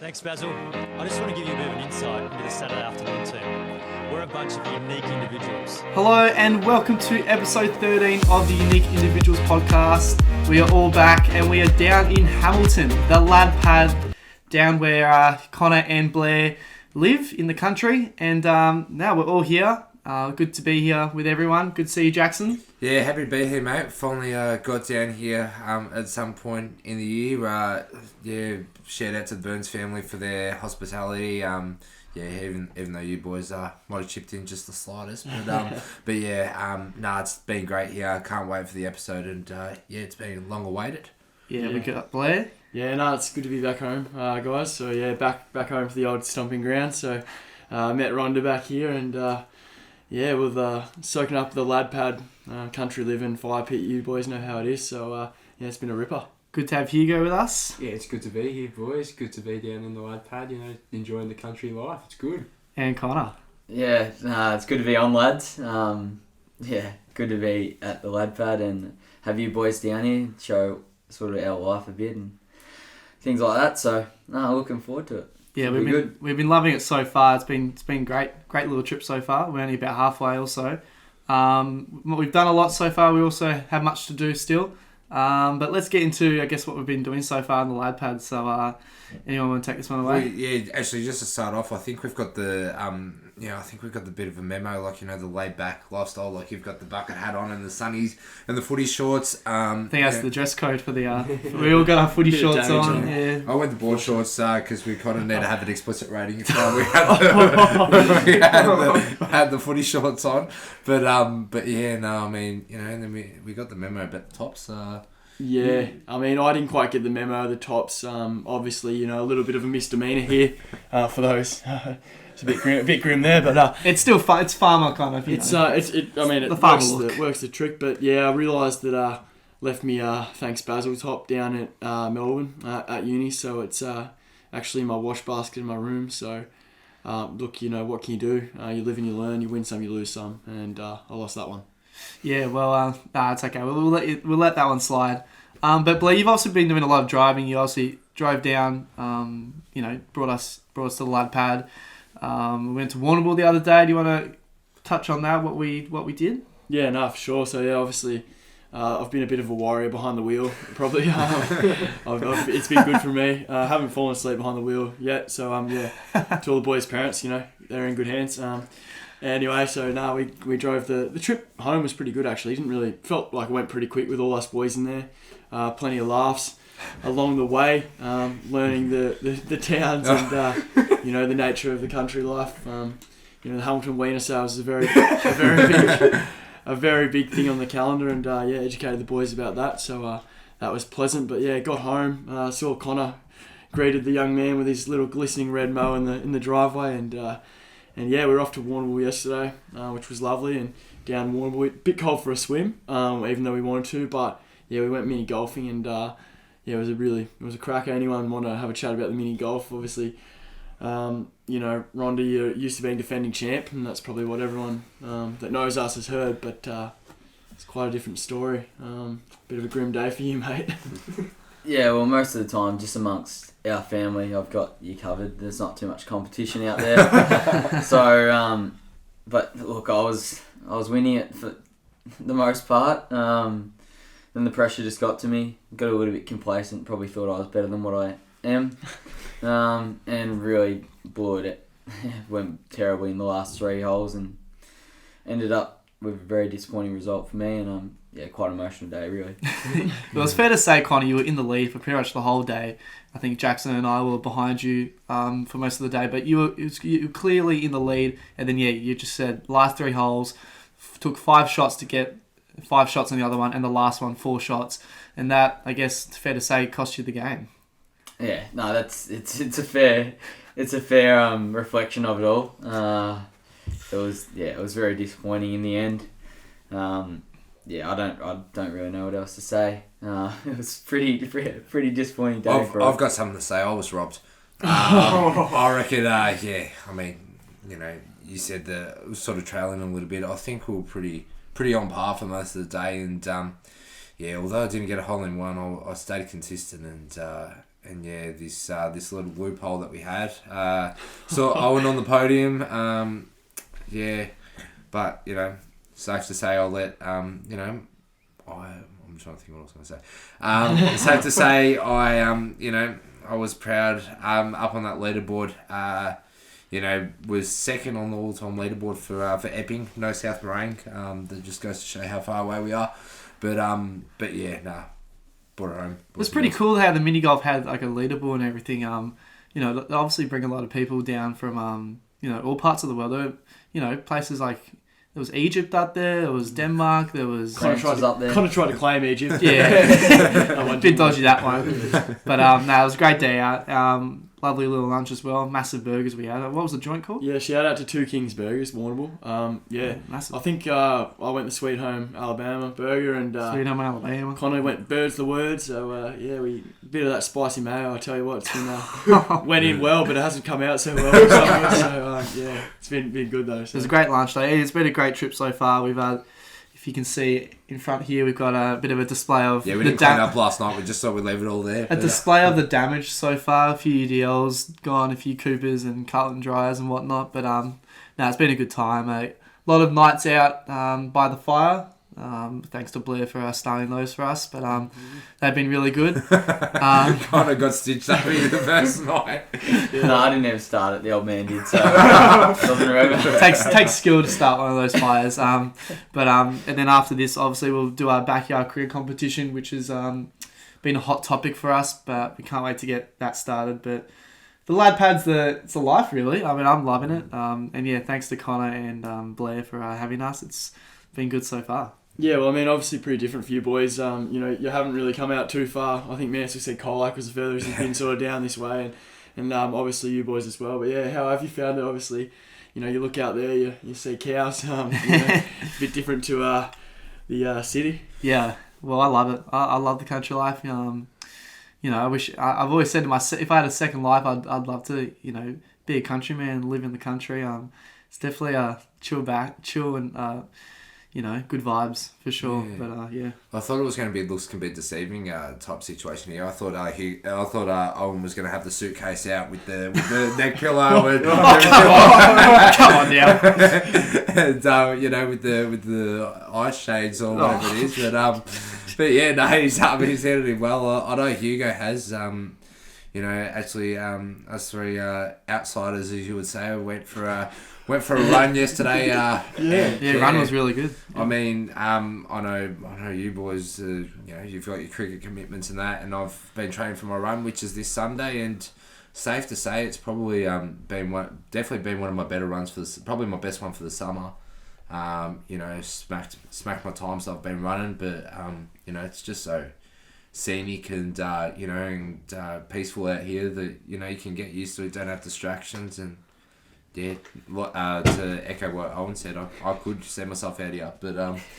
Thanks, Basil. I just want to give you a bit of an insight into the Saturday afternoon team. We're a bunch of unique individuals. Hello and welcome to episode 13 of the Unique Individuals podcast. We are all back and we are down in Hamilton, the lad pad down where Connor and Blair live in the country. And now we're all here. Good to be here with everyone. Good to see you, Jackson. Yeah, happy to be here, mate. Finally got down here at some point in the year. Shout out to the Burns family for their hospitality. Even though you boys might have chipped in just the slightest, but it's been great here. Can't wait for the episode, and it's been long awaited. Yeah, we got Blair. Yeah, it's good to be back home, guys. So back home for the old stomping ground. So met Rhonda back here, and with soaking up the lad pad, country living, fire pit. You boys know how it is. So it's been a ripper. Good to have Hugo with us. Yeah, it's good to be here, boys. Good to be down in the lad pad, enjoying the country life. It's good. And Connor. Yeah, it's good to be on, lads. Good to be at the lad pad and have you boys down here, show sort of our life a bit and things like that. So, looking forward to it. Yeah, we've been loving it so far. It's been great little trip so far. We're only about halfway or so. We've done a lot so far. We also have much to do still. But let's get into, I guess, what we've been doing so far in the lad pad. So, anyone want to take this one away? Actually, just to start off, I think we've got the bit of a memo, the laid back lifestyle. Like you've got the bucket hat on and the sunnies and the footy shorts. I think that's the dress code for the. We all got our footy shorts on. Yeah. I went the board shorts because we kind of need to have an explicit rating. We had the footy shorts on, and then we got the about the tops. Yeah, I didn't quite get the memo. The tops, obviously, a little bit of a misdemeanor here for those. It's a bit grim there, but it's still fun. It's farmer kind of. It works the trick. But yeah, I realised that left me thanks Basil top down at Melbourne at uni. So it's actually my wash basket in my room. So look, what can you do? You live and you learn. You win some, you lose some, and I lost that one. Yeah, well, it's okay. We'll let that one slide. But Blair, you've also been doing a lot of driving. You obviously drove down. Brought us to the lad pad. We went to Warrnambool the other day. Do you want to touch on that? What we did? Yeah, no, for sure. So yeah, obviously, I've been a bit of a warrior behind the wheel. Probably, it's been good for me. I haven't fallen asleep behind the wheel yet. So to all the boys' parents, they're in good hands. Anyway, so we drove the trip home was pretty good actually. Felt like it went pretty quick with all us boys in there. Plenty of laughs along the way, learning the towns and the nature of the country life. The Hamilton Wiener Sales is a very big thing on the calendar, and educated the boys about that. So that was pleasant. But got home, saw Connor greeted the young man with his little glistening red mow in the driveway, and we were off to Warrnambool yesterday, which was lovely, and down Warrnambool, a bit cold for a swim, even though we wanted to, but we went mini golfing, and it was a cracker. Anyone want to have a chat about the mini golf? Obviously, Rhonda, you're used to being defending champ, and that's probably what everyone that knows us has heard, but it's quite a different story. Bit of a grim day for you, mate. Yeah, well, most of the time, just amongst our family, I've got you covered. There's not too much competition out there. So, but look, I was winning it for the most part. Then the pressure just got to me. Got a little bit complacent. Probably thought I was better than what I am, and really blew it. Went terribly in the last 3 holes and ended up with a very disappointing result for me. And quite an emotional day, really. Well, it's fair to say, Connie, you were in the lead for pretty much the whole day. I think Jackson and I were behind you for most of the day, but you were clearly in the lead. And then, you just said last 3 holes, took 5 shots to get 5 shots on the other one, and the last one 4 shots. And that, I guess, it's fair to say, cost you the game. Yeah, no, it's a fair reflection of it all. It was very disappointing in the end. I don't really know what else to say. It was pretty disappointing day. I've got something to say. I was robbed. I reckon. You said that it was sort of trailing a little bit. I think we were pretty on par for most of the day, and although I didn't get a hole in one, I stayed consistent, yeah, this little loophole that we had. Saw Owen on the podium. Yeah, but safe to say I'll let I'm trying to think what I was going to say. Safe to say I was proud. Up on that leaderboard. Was second on the all-time leaderboard for Epping, no South Morang. That just goes to show how far away we are. But yeah, brought it home. It was pretty cool how the mini golf had like a leaderboard and everything. They obviously bring a lot of people down from all parts of the world. Places like there was Egypt up there, there was Denmark, there was France was up there. Kind of tried to claim Egypt. Yeah, bit dodgy that one. But it was a great day out. Lovely little lunch as well. Massive burgers we had. What was the joint called? Yeah, shout out to Two Kings Burgers, Warrnambool. Massive. I think I went the Sweet Home Alabama burger and Sweet Home Alabama. Connor went Bird's the word. So we bit of that spicy mayo. I tell you what, it's been went in well, but it hasn't come out so well. So it's been good though. So. It was a great lunch day. It's been a great trip so far. We've had, if you can see in front here, we've got a bit of a display of we didn't clean up last night. We just thought we'd leave it all there. A display of the damage so far. A few UDLs gone, a few Coopers and Carlton Dryers and whatnot. But it's been a good time. A lot of nights out by the fire. Thanks to Blair for starting those for us. But they've been really good. Kind of got stitched up in the first night. No, I didn't even start it. The old man did. So doesn't remember. Takes skill to start one of those fires. And then after this, obviously, we'll do our backyard career competition, which has been a hot topic for us. But we can't wait to get that started. But the lad pad's it's a life, really. I mean, I'm loving it. And yeah, thanks to Connor and Blair for having us. It's been good so far. Yeah, well, I mean, obviously pretty different for you boys. You haven't really come out too far. I think Mansfield said Colac was the furthest he's been sort of down this way, and obviously you boys as well. But yeah, how have you found it? Obviously, you look out there, you see cows. A bit different to the city. Yeah, well, I love it. I love the country life. I wish I've always said to myself, if I had a second life, I'd love to be a countryman and live in the country. It's definitely a chill and good vibes for sure. Yeah. But yeah, I thought it was going to be looks can be deceiving type situation here. I thought Owen was going to have the suitcase out with the neck pillow and come on now, and with the ice shades or whatever it is. But yeah, no, he's handled it well. I know Hugo has. Actually, us three outsiders, as you would say, went for a run yesterday. run was really good. I mean, I know you boys. You've got your cricket commitments and that, and I've been training for my run, which is this Sunday. And safe to say, it's probably definitely been one of my better runs probably my best one for the summer. Smacked my times I've been running, but it's just so scenic and peaceful out here that you can get used to it. Don't have distractions and. Yeah, to echo what Owen said, I could set myself out here, but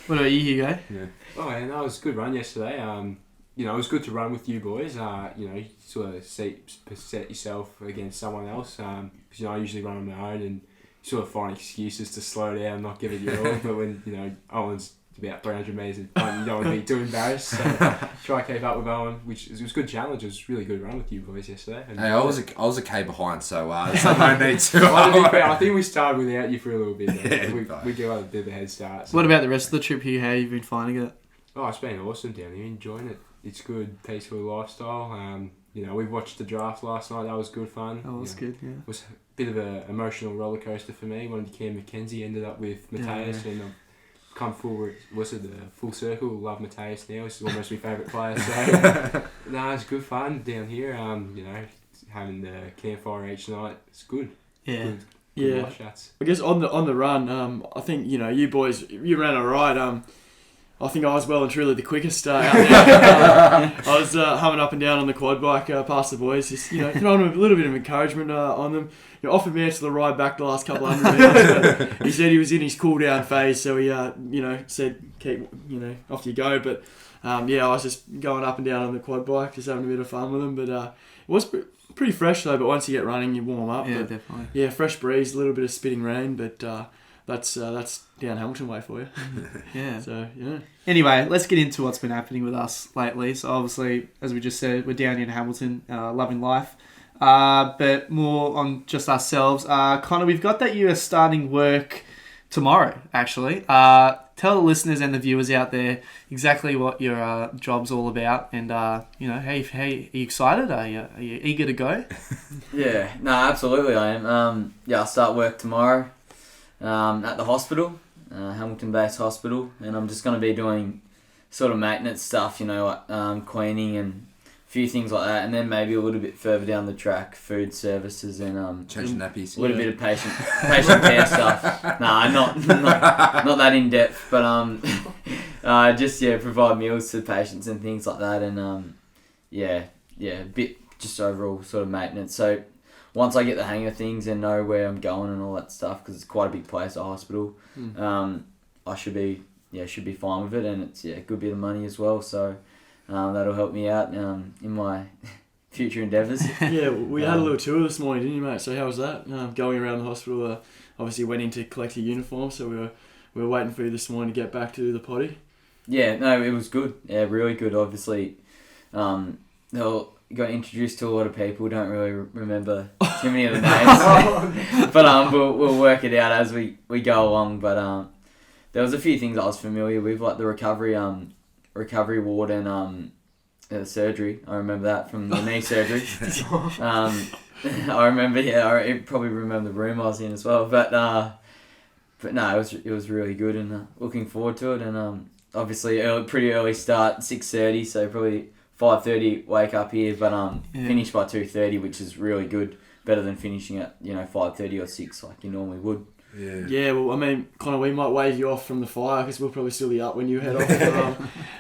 What about you, Hugo? Yeah. Oh, man, that was a good run yesterday. It was good to run with you boys. Sort of set yourself against someone else. Because I usually run on my own and sort of find excuses to slow down, not give it your all. But when Owen's about 300 metres in front, you don't want to be too embarrassed. So try to keep up with Owen, which was a good challenge. It was a really good run with you boys yesterday. Hey, I was a K behind, so no need to. I think we started without you for a little bit. We do have a bit of a head start. So. What about the rest of the trip here? How have you been finding it? Oh, it's been awesome down here. Enjoying it. It's good, peaceful lifestyle. We watched the draft last night. That was good fun. That was good. Yeah. It was a bit of an emotional roller coaster for me. Wanted Cam McKenzie, ended up with Mateus, and come full circle. Love Mateus now. He's almost my favourite player. So it's good fun down here. Having the campfire each night. It's good. Yeah. Good watch shots. I guess on the run, I think you boys ran alright. I think I was well and truly the quickest out there. I was humming up and down on the quad bike past the boys, just throwing a little bit of encouragement on them. Offered me to the ride back the last couple of 100 metres, but he said he was in his cool down phase, so he said keep off you go. But I was just going up and down on the quad bike, just having a bit of fun with them. But it was pretty fresh though. But once you get running, you warm up. Yeah, but, definitely. Yeah, fresh breeze, a little bit of spitting rain, but. that's down Hamilton way for you. Yeah. So yeah. Anyway, let's get into what's been happening with us lately. So obviously, as we just said, we're down in Hamilton, loving life. But more on just ourselves. Connor, we've got that you are starting work tomorrow, actually. Tell the listeners and the viewers out there exactly what your job's all about, and hey, are you excited? Are you eager to go? Yeah, no, absolutely I am. I'll start work tomorrow at the hospital, Hamilton-based hospital, and I'm just going to be doing sort of maintenance stuff, like cleaning and a few things like that, and then maybe a little bit further down the track, food services and Changing nappies. a little bit of patient care stuff. Nah, not that in depth, but just provide meals to patients and things like that, and a bit just overall sort of maintenance. So once I get the hang of things and know where I'm going and all that stuff, because it's quite a big place, a hospital, I should be fine with it, and it's a good bit of money as well. So that'll help me out in my future endeavours. Yeah, we had a little tour this morning, didn't you, mate? So how was that? Going around the hospital, obviously went in to collect your uniform, so we were waiting for you this morning to get back to the potty. Yeah, no, it was good. Yeah, really good. Obviously, got introduced to a lot of people. Don't really remember too many of the names, but we'll work it out as we go along. But there was a few things I was familiar with, like the recovery ward and the surgery. I remember that from the knee surgery. I remember. Yeah, I probably remember the room I was in as well. But no, it was really good, and looking forward to it. And obviously pretty early start, 6:30, so probably 5:30 wake up here, but finish by 2:30, which is really good. Better than finishing at 5:30 or 6 like you normally would. Yeah. Yeah, well, I mean, Connor, we might wave you off from the fire because we'll probably still be up when you head off.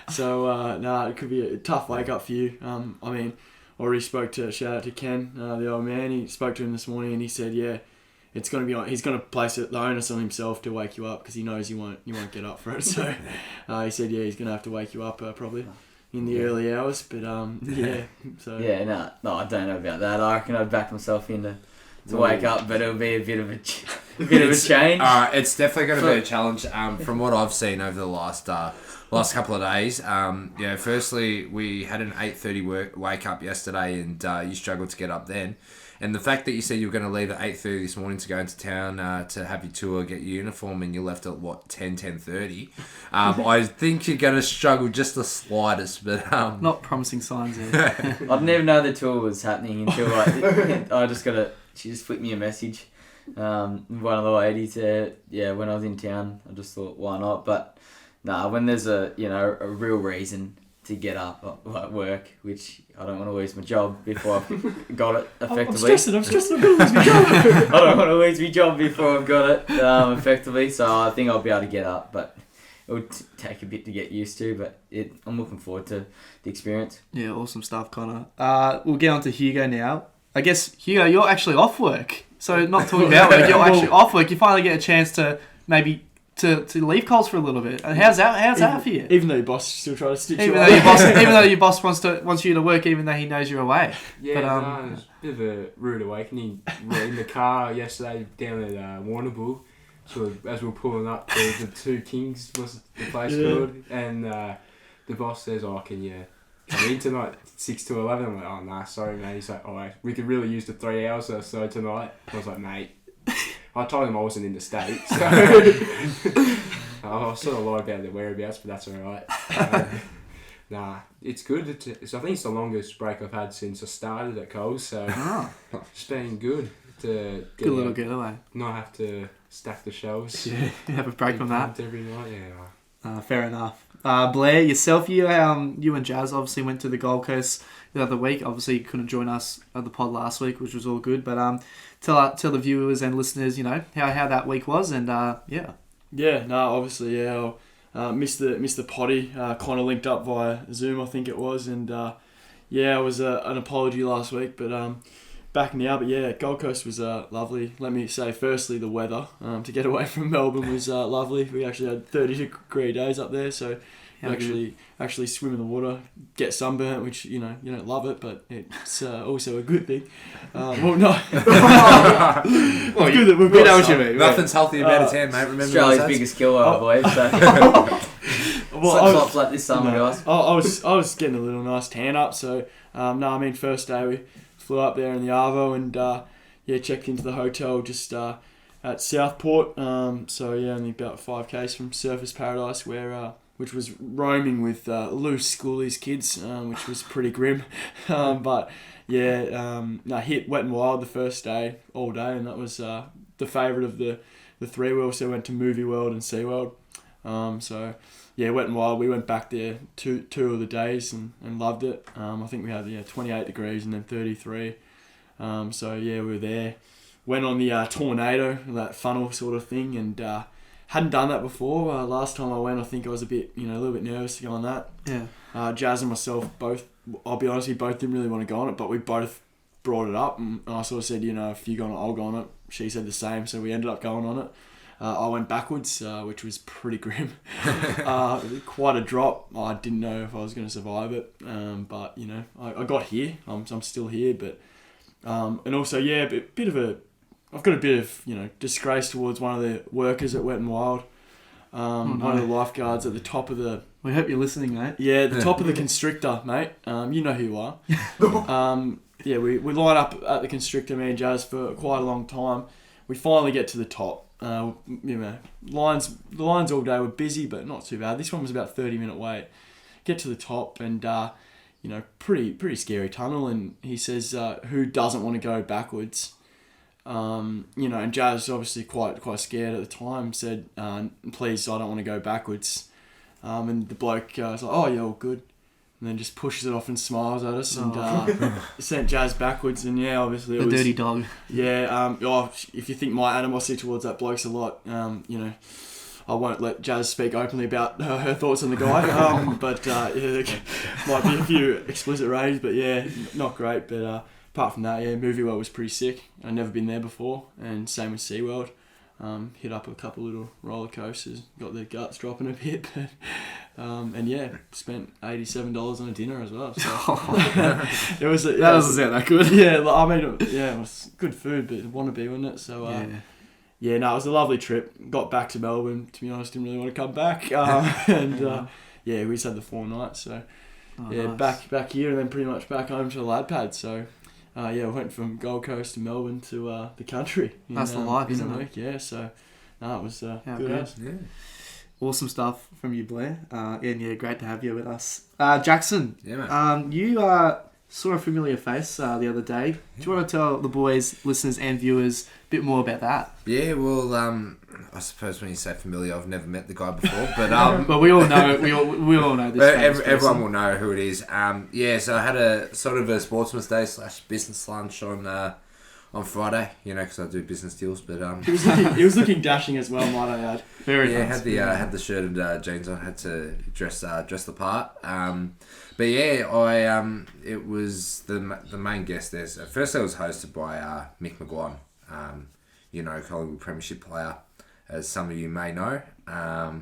It could be a tough wake up for you. Already shout out to Ken, the old man. He spoke to him this morning and he said, it's going to be on. He's going to place the onus on himself to wake you up because he knows you won't get up for it. So he said, he's going to have to wake you up probably in the early hours. But So No, I don't know about that. I reckon I'd back myself in to wake up, but it'll be a bit of a change. It's definitely going to be a challenge. From what I've seen over the last couple of days, firstly we had an 8:30 wake up yesterday, and you struggled to get up then. And the fact that you said you were going to leave at 8:30 this morning to go into town to have your tour, get your uniform, and you left at 10:30. I think you're going to struggle just the slightest, but not promising signs there. I'd never know the tour was happening until she just flicked me a message. One of the ladies when I was in town, I just thought, why not? But when there's a real reason to get up at work, which I don't want to lose my job before I've got it effectively. I'm stressed. I'm going to lose my job. I don't want to lose my job before I've got it effectively, so I think I'll be able to get up, but it'll take a bit to get used to, but I'm looking forward to the experience. Yeah, awesome stuff, Connor. We'll get on to Hugo now. I guess, Hugo, you're actually off work. So not talking about work, you're actually off work. You finally get a chance to maybe to leave Coles for a little bit. How's that for you? Even though your boss still tries to stitch you up. Even though your boss wants you to work, even though he knows you're away. Yeah, it was a bit of a rude awakening. We were in the car yesterday down at Warrnambool. So as we were pulling up, the Two Kings was the place called, and the boss says, can you come in tonight 6 to 11? I'm like, oh nah, sorry mate. He's like, alright, we could really use the 3 hours or so tonight. I was like, mate, I told him I wasn't in the States, so I sort of lied about the whereabouts, but that's alright. It's good. I think it's the longest break I've had since I started at Coles, so it's been good to good little getaway. Not have to stack the shelves. Yeah, have a break from that every night. Yeah. Fair enough. Blair, yourself, you and Jazz obviously went to the Gold Coast the other week. Obviously, you couldn't join us at the pod last week, which was all good. But tell the viewers and listeners, how that week was, and yeah. Yeah, no, obviously, missed the potty. Kind of linked up via Zoom, I think it was, and it was an apology last week, but back now. But Gold Coast was lovely. Let me say, firstly, the weather to get away from Melbourne was lovely. We actually had 30-degree days up there, so How actually swim in the water, get sunburnt, which you don't love it, but it's also a good thing. Well, no. Well, It's good that we've we got know what sun. you mean. Nothing's healthy about a tan, mate. Remember Australia's those days? biggest killer, I believe. So Well, slip-flops like this summer, guys. I was getting a little nice tan up, so first day we flew up there in the Arvo and checked into the hotel just at Southport. Only about 5 k's from Surfers Paradise, where which was roaming with loose schoolies kids, which was pretty grim. Hit Wet and Wild the first day all day, and that was the favourite of the three. We also went to Movie World and SeaWorld. Wet and Wild, we went back there two of the days and loved it. I think we had 28 degrees and then 33. We were there. Went on the tornado, that funnel sort of thing, and hadn't done that before. Last time I went, I think I was a little bit nervous to go on that. Yeah. Jazz and myself both, I'll be honest, we both didn't really want to go on it, but we both brought it up, and I sort of said, if you go on it, I'll go on it. She said the same, so we ended up going on it. I went backwards, which was pretty grim. Quite a drop. I didn't know if I was going to survive it, but I got here. I'm still here, but I've got a bit of disgrace towards one of the workers at Wet and Wild. One of the lifeguards at the top of the. We hope you're listening, mate. Yeah, the top of the constrictor, mate. You know who you are. We line up at the constrictor, me and Jazz, for quite a long time. We finally get to the top. The lines all day were busy, but not too bad. This one was about 30-minute wait. Get to the top, and pretty scary tunnel. And he says, "Who doesn't want to go backwards?" And Jazz, obviously quite scared at the time, said, "Please, I don't want to go backwards." And the bloke was like, "Oh, yeah, all good." And then just pushes it off and smiles at us and sent Jazz backwards. And obviously it was... dirty dog. Yeah, if you think my animosity towards that bloke's a lot, I won't let Jazz speak openly about her thoughts on the guy. There might be a few explicit ratings, but not great. But apart from that, Movie World was pretty sick. I'd never been there before, and same with SeaWorld. Hit up a couple little roller coasters, got their guts dropping a bit, but spent $87 on a dinner as well. So it was that doesn't sound that good. Yeah, it was good food, but wannabe, wasn't it? So it was a lovely trip. Got back to Melbourne. To be honest, didn't really want to come back, we just had the 4 nights. So nice. back here, and then pretty much back home to the lad pad. So. We went from Gold Coast to Melbourne to the country. That's the life, isn't it? Week. Yeah, so it was good. Good. Yeah. Awesome stuff from you, Blair. Great to have you with us. Jackson, you saw a familiar face the other day. Do you want to tell the boys, listeners and viewers a bit more about that? Yeah, well, I suppose when you say familiar, I've never met the guy before, but but we all know we all know this. Everyone will know who it is. So I had a sort of a sportsman's day / business lunch on Friday, because I do business deals. But he was looking dashing as well, might I add. Very nice. Had the shirt and jeans on. Had to dress the part. It was the main guest there. So first, it was hosted by Mick McGuire, Collingwood Premiership player, as some of you may know. I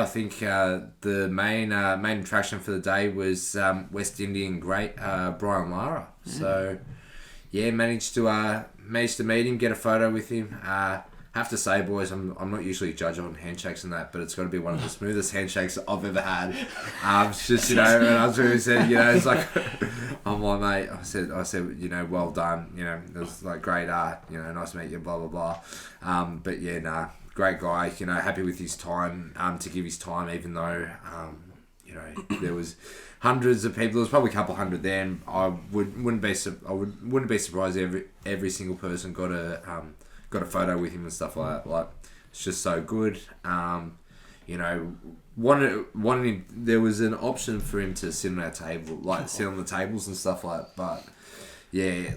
think the main attraction for the day was West Indian great Brian Lara. So managed to meet him, get a photo with him. Have to say, boys, I'm not usually a judge on handshakes and that, but it's got to be one of the smoothest handshakes I've ever had. It's just, and I was really said, it's like, I'm like, mate, I said, well done, it was like great, nice to meet you, blah, blah, blah. Great guy, happy with his time, to give his time, even though, there was hundreds of people. There was probably a couple hundred there, and I wouldn't be surprised every single person got a photo with him and stuff like that. Like, it's just so good. Wanted him. There was an option for him to sit on our table, sit on the tables and stuff like that. But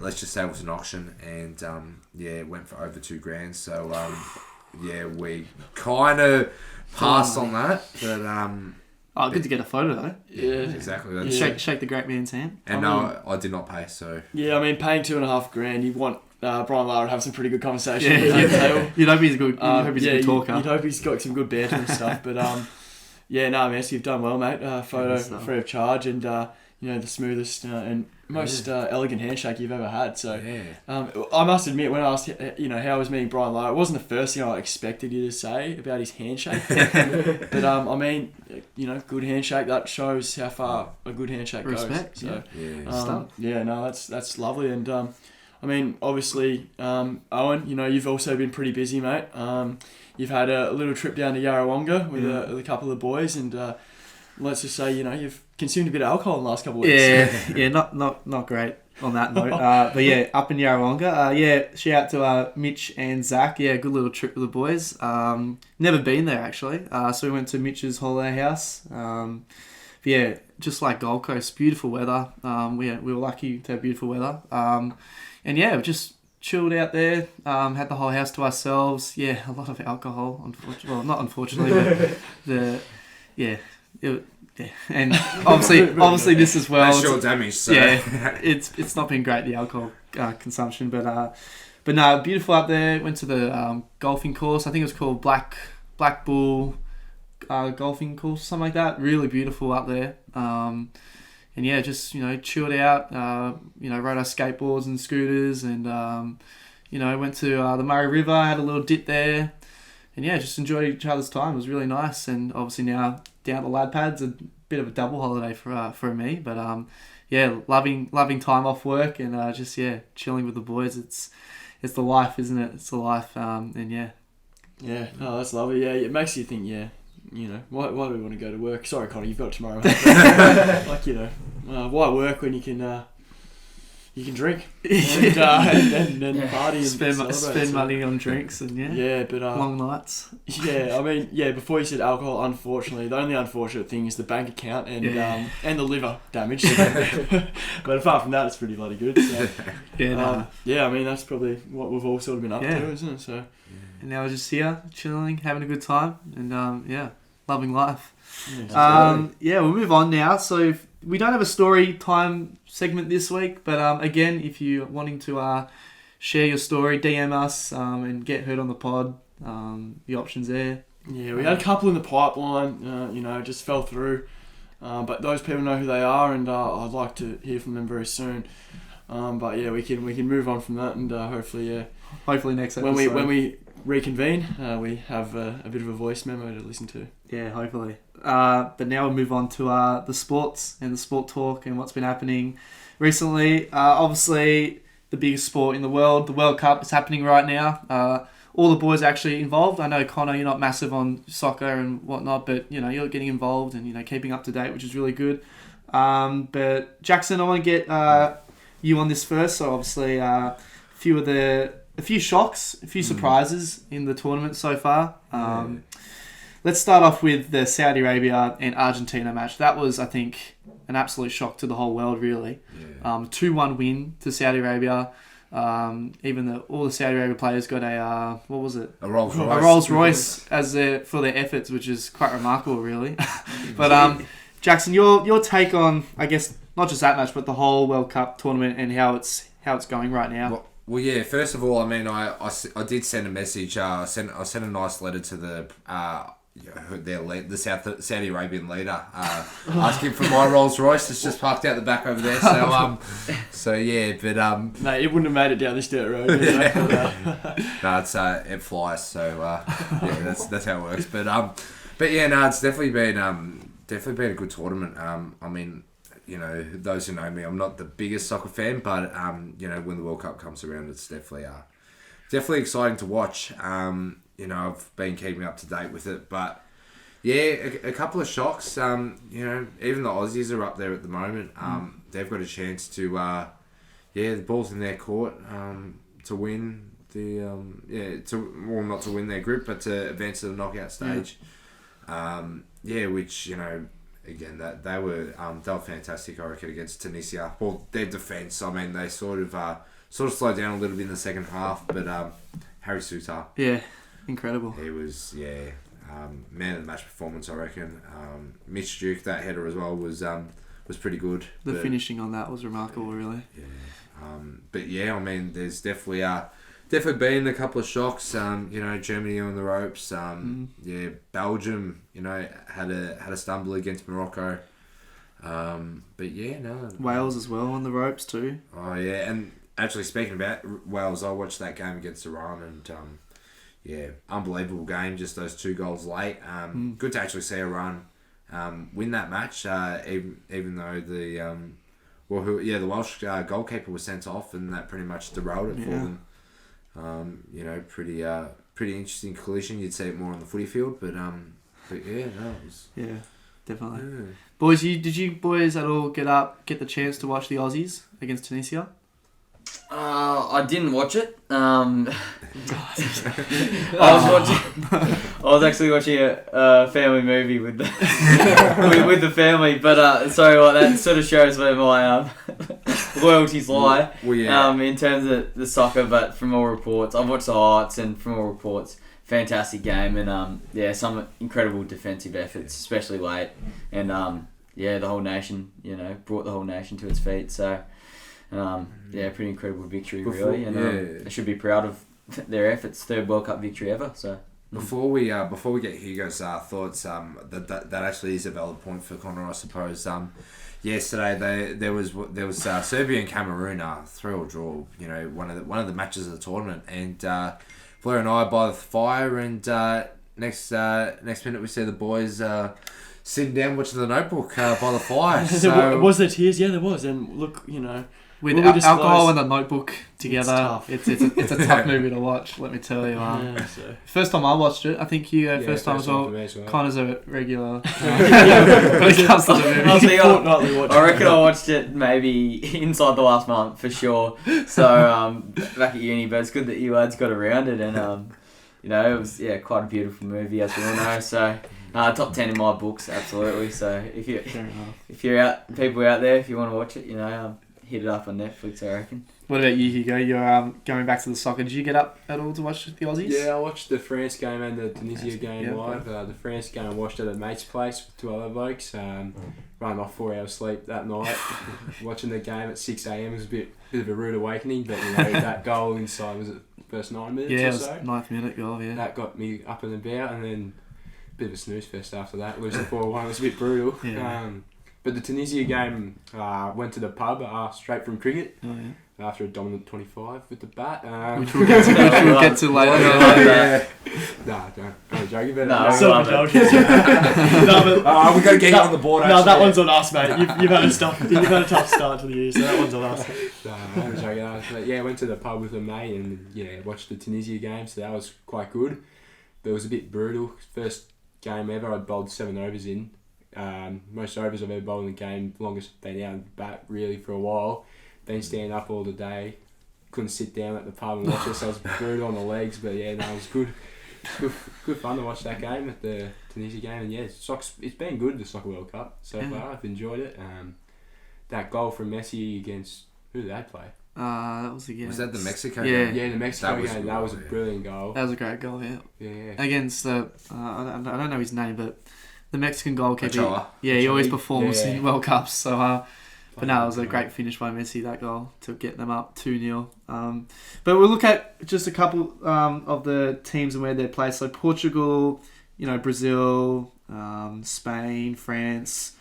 let's just say it was an auction, and it went for over $2,000. So we kind of passed on that, but good to get a photo though. Yeah, exactly. Shake the great man's hand. And I did not pay. So paying $2,500, you want Brian Lara to have some pretty good conversation. You'd hope he's a good. You'd hope he's a good talker. You'd hope he's got some good banter and stuff. But Yeah, no, Messi, you've done well, mate. Photo Good stuff. free of charge, and the smoothest and most elegant handshake you've ever had. So, I must admit, when I asked how I was meeting Brian Lowe, it wasn't the first thing I expected you to say about his handshake. But I mean, good handshake. That shows how far a good handshake Respect, goes. Stuff. That's lovely. And I mean, obviously, Owen, you've also been pretty busy, mate. You've had a little trip down to Yarrawonga with a couple of the boys, and let's just say, you've consumed a bit of alcohol in the last couple of weeks. Yeah, not great on that note. But yeah, up in Yarrawonga. Shout out to Mitch and Zach. Yeah, good little trip with the boys. Never been there actually. So we went to Mitch's holiday house. Just like Gold Coast, beautiful weather. We were lucky to have beautiful weather. And yeah, we just chilled out there. Had the whole house to ourselves. Yeah, a lot of alcohol. Well, not unfortunately, but and obviously this as well. That's your damage. So. Yeah, it's not been great, the alcohol consumption, but no, beautiful up there. Went to the golfing course. I think it was called Black Bull golfing course, something like that. Really beautiful up there. And yeah, just chilled out. Rode our skateboards and scooters, and went to the Murray River. Had a little dip there, and yeah, just enjoyed each other's time. It was really nice, and obviously now down to lad pads, a bit of a double holiday for me. But loving time off work, and just chilling with the boys. It's the life, isn't it? It's the life, and yeah. Yeah, no, that's lovely. Yeah, it makes you think. Yeah. Why do we want to go to work? Sorry, Connor, you've got tomorrow. Why work when you can drink and party and spend money on drinks and but long nights. Yeah, I mean, before you said alcohol, unfortunately, the only unfortunate thing is the bank account and the liver damage. But apart from that, it's pretty bloody good. So, I mean, that's probably what we've all sort of been up to, isn't it? So. And now we're just here, chilling, having a good time, and loving life. We'll move on now. So we don't have a story time segment this week, but again, if you're wanting to share your story, DM us and get heard on the pod, the options there. Yeah, we had a couple in the pipeline, just fell through. But those people know who they are, and I'd like to hear from them very soon. But yeah, we can move on from that, and hopefully next episode. When we reconvene, we have a bit of a voice memo to listen to. Yeah, hopefully. But now we'll move on to the sports and the sport talk and what's been happening recently. Obviously, the biggest sport in the world, the World Cup, is happening right now. All the boys are actually involved. I know, Connor, you're not massive on soccer and whatnot, but you're getting involved and keeping up to date, which is really good. But Jackson, I want to get you on this first. So obviously, a few shocks, a few surprises in the tournament so far. Let's start off with the Saudi Arabia and Argentina match. That was, I think, an absolute shock to the whole world, really. 2-1 win to Saudi Arabia. Even all the Saudi Arabia players got a Rolls Royce for their efforts, which is quite remarkable, really. But Jackson, your take on, I guess, not just that match, but the whole World Cup tournament and how it's going right now. Well, yeah. First of all, I mean, I did send a message. I sent a nice letter to the Saudi Arabian leader, asking for my Rolls Royce. It's just parked out the back over there. So no, it wouldn't have made it down this dirt road. No, it flies. So that's how it works. But yeah, no, it's definitely been a good tournament. I mean, those who know me, I'm not the biggest soccer fan, but when the World Cup comes around, it's definitely exciting to watch. I've been keeping up to date with it, but yeah, a couple of shocks. Even the Aussies are up there at the moment. They've got a chance to, the ball's in their court to win not to win their group, but to advance to the knockout stage. Which again, that they were fantastic, I reckon, against Tunisia. Well, their defence, I mean, they sort of slowed down a little bit in the second half, but Harry Souttar. Yeah, incredible. He was, man of the match performance, I reckon. Mitch Duke, that header as well, was pretty good. The finishing on that was remarkable, really. Yeah. But yeah, I mean, there's definitely definitely been a couple of shocks. Germany on the ropes. Belgium. Had a stumble against Morocco. But yeah, no. Wales as well on the ropes too. Oh yeah, and actually speaking about Wales, I watched that game against Iran and unbelievable game. Just those 2 goals late. Good to actually see Iran win that match. Even though the Welsh goalkeeper was sent off, and that pretty much derailed it for them. Pretty interesting collision. You'd see it more on the footy field, but yeah, no, it was. Yeah, definitely. Yeah. Boys, did you boys at all get the chance to watch the Aussies against Tunisia? I didn't watch it. I was actually watching a family movie with the with the family, but that sort of shows where my loyalties lie. Well, yeah. In terms of the soccer, but from all reports, I've watched the highlights, and from all reports, fantastic game, and some incredible defensive efforts, especially late, and the whole nation, brought the whole nation to its feet. So. Pretty incredible victory, really, and they should be proud of their efforts. 3rd World Cup victory ever. So before we get Hugo's thoughts, that actually is a valid point for Connor, I suppose. Yesterday there was Serbia and Cameroon 3-3 draw. One of the matches of the tournament, and Blair and I by the fire, and next minute we see the boys. Sitting down watching The Notebook by the fire. So was there tears? Yeah, there was. And look, with will we disclose- alcohol and The Notebook together, It's it's a tough movie to watch. Let me tell you. First time I watched it, I think you first time as well. Connor's a regular. When it comes to the movie. I reckon I watched it maybe inside the last month for sure. So back at uni, but it's good that you lads got around it, and it was quite a beautiful movie, as we all know. So. Top 10 in my books, absolutely. So if you're people out there, if you want to watch it, hit it up on Netflix, I reckon. What about you, Hugo? You're going back to the soccer. Did you get up at all to watch the Aussies? Yeah, I watched the France game and the Tunisia game live. The France game I watched at a mate's place with 2 other blokes. Run off 4 hours sleep that night. Watching the game at 6 a.m. was a bit of a rude awakening, but that goal inside was it first 9 minutes or so. Yeah, it was 9th minute goal. Yeah, that got me up and about, and then. Bit of a snooze fest after that. Losing 4-1 was a bit brutal. Yeah. But the Tunisia game went to the pub straight from cricket after a dominant 25 with the bat. Which we'll get to later. Nah, don't. I'm joking about No, it. We've got to get you on the board. No, that one's on us, mate. You've had a tough start to the year, so that one's on us. I'm joking. But yeah, went to the pub with a mate and watched the Tunisia game, so that was quite good. But it was a bit brutal. First game ever, I bowled 7 overs in. Most overs I've ever bowled in the game. Longest been out of the bat really for a while. Been standing up all the day. Couldn't sit down at the pub and watch it, so I was brutal on the legs. But yeah, no, it was good. Good fun to watch that game at the Tunisia game. And yeah, it's been good, the Soccer World Cup so far. I've enjoyed it. That goal from Messi against, who did they play? That was against... Was that the Mexico game? Yeah, the Mexico game. That was a brilliant goal. That was a great goal, yeah. Yeah. Against the... I don't know his name, but the Mexican goalkeeper. Ochoa. He always performs in World Cups. So, but no, it was a great finish by Messi, that goal, to get them up 2-0. But we'll look at just a couple of the teams and where they're placed. So Portugal, Brazil, Spain, France...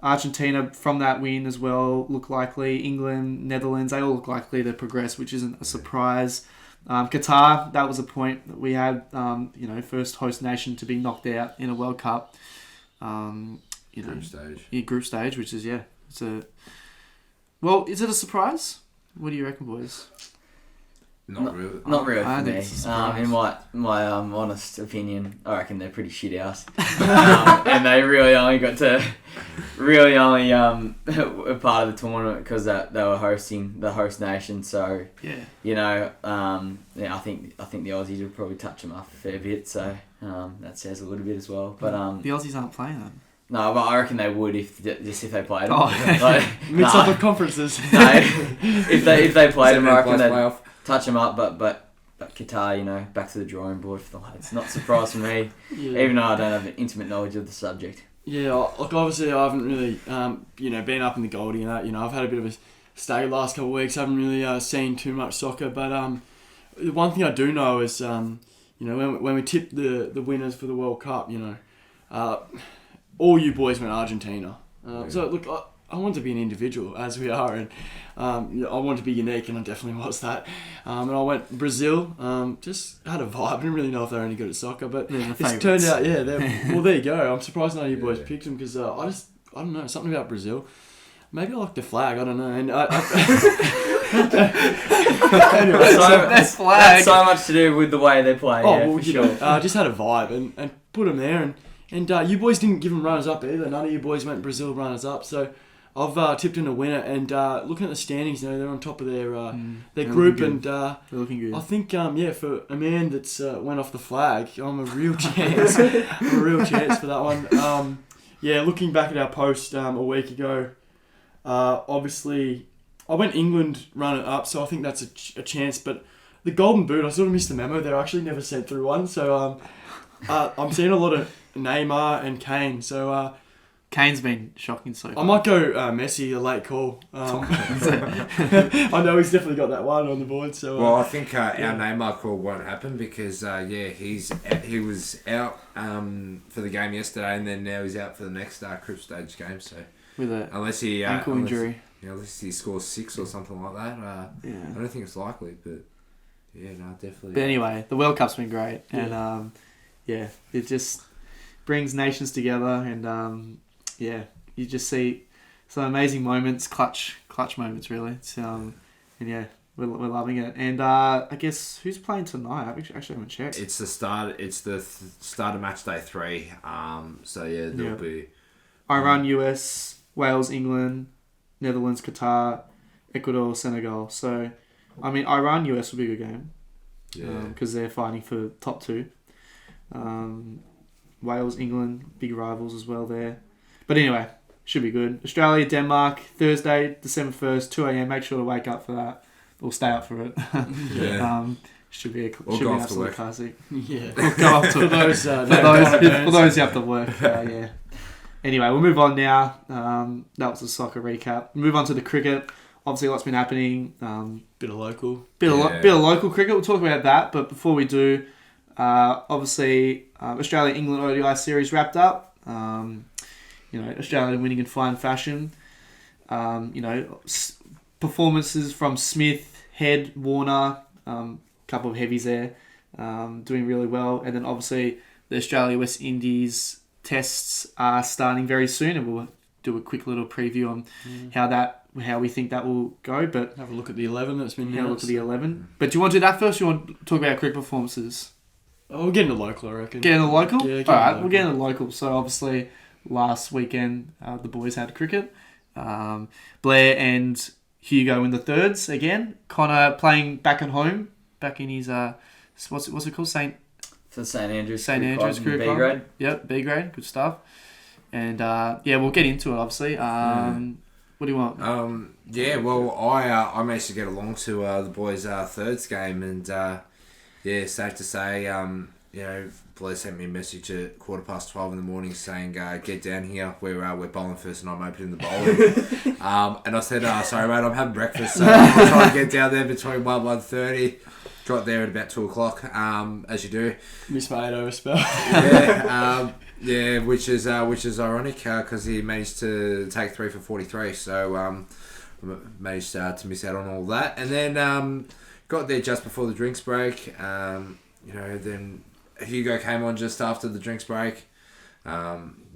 Argentina from that win as well look likely. England, Netherlands, they all look likely to progress, which isn't a surprise. Qatar, that was a point that we had. First host nation to be knocked out in a World Cup. Group stage. Yeah, group stage, which is it's a. Well, is it a surprise? What do you reckon, boys? Not really. Not really I for think me. it's a surprise. In my honest opinion, I reckon they're pretty shit house. And they really only got to a part of the tournament because they were hosting the host nation. So I think the Aussies would probably touch them up a fair bit. So that says a little bit as well. But the Aussies aren't playing them. No, but I reckon they would if they played them. Oh, okay. Mix up with conferences. No, if they played them, I reckon they'd touch them up. But Qatar, back to the drawing board for the lads. Not a surprise for me, even though I don't have an intimate knowledge of the subject. Yeah, look, obviously I haven't really, been up in the Goldie and that. I've had a bit of a stagger the last couple of weeks. I haven't really seen too much soccer, but the one thing I do know is, when we tipped the winners for the World Cup, all you boys went Argentina. So look, I want to be an individual, as we are, and I want to be unique, and I definitely was that. And I went Brazil. Just had a vibe. I didn't really know if they were any good at soccer, but it's turned out, well, there you go. I'm surprised none of you boys picked them because I don't know, something about Brazil. Maybe I like the flag. I don't know. And anyway, That's flag. That's so much to do with the way they play. For sure. Just had a vibe and put them there, and you boys didn't give them runners up either. None of you boys went Brazil runners up. So I've tipped in a winner, and looking at the standings, they're on top of their group, and they're looking good. I think for a man that's went off the flag, I'm a real chance. I'm a real chance for that one. Looking back at our post a week ago, obviously I went England runner up, so I think that's a chance. But the Golden Boot, I sort of missed the memo. They're actually never sent through one, so I'm seeing a lot of Neymar and Kane. So Kane's been shocking so far. I might go Messi, a late call. I know he's definitely got that one on the board. So well, I think our Neymar call won't happen because he was out for the game yesterday, and then now he's out for the next group stage game. So with an ankle injury, unless he scores 6 or something like that, I don't think it's likely. But definitely. But anyway, the World Cup's been great, and it just brings nations together, and you just see some amazing moments, clutch moments, really. It's, we're loving it. And I guess who's playing tonight? I actually haven't checked. It's the start. It's the start of match day 3. There'll be Iran, US, Wales, England, Netherlands, Qatar, Ecuador, Senegal. So, I mean, Iran, US will be a good game. Because they're fighting for top 2. Wales, England, big rivals as well there. But anyway, should be good. Australia, Denmark, Thursday, December 1st, 2 a.m. Make sure to wake up for that. Or stay up for it. Should be an absolute classic. Yeah. Or go off to for those who have to work. Anyway, we'll move on now. That was the soccer recap. We'll move on to the cricket. Obviously, lots been happening. Bit of local. Bit of local cricket. We'll talk about that. But before we do, obviously, Australia-England ODI series wrapped up. Australia winning in fine fashion. Performances from Smith, Head, Warner, couple of heavies there, doing really well. And then obviously the Australia-West Indies tests are starting very soon, and we'll do a quick little preview on how we think that will go. But have a look at the 11 that's been announced. Look at the 11. But do you want to do that first? Or do you want to talk about cricket performances? Oh, we'll get into local, I reckon. Get into local? Yeah, we'll get into local. So obviously last weekend the boys had cricket. Blair and Hugo in the thirds again. Connor playing back at home, back in his what's it called? St Andrew's Career B grade. Yep, B grade, good stuff. And we'll get into it obviously. What do you want? I managed to get along to the boys' thirds game, and safe to say, Blair sent me a message at 12:15 in the morning saying, get down here, we're bowling first and I'm opening the bowling. And I said, sorry mate, I'm having breakfast, so I'll try and get down there between 1:30. Got there at about 2 o'clock, as you do. Miss my 8 over spell. Which is ironic because he managed to take 3 for 43, so managed to miss out on all that. And then got there just before the drinks break. Then Hugo came on just after the drinks break.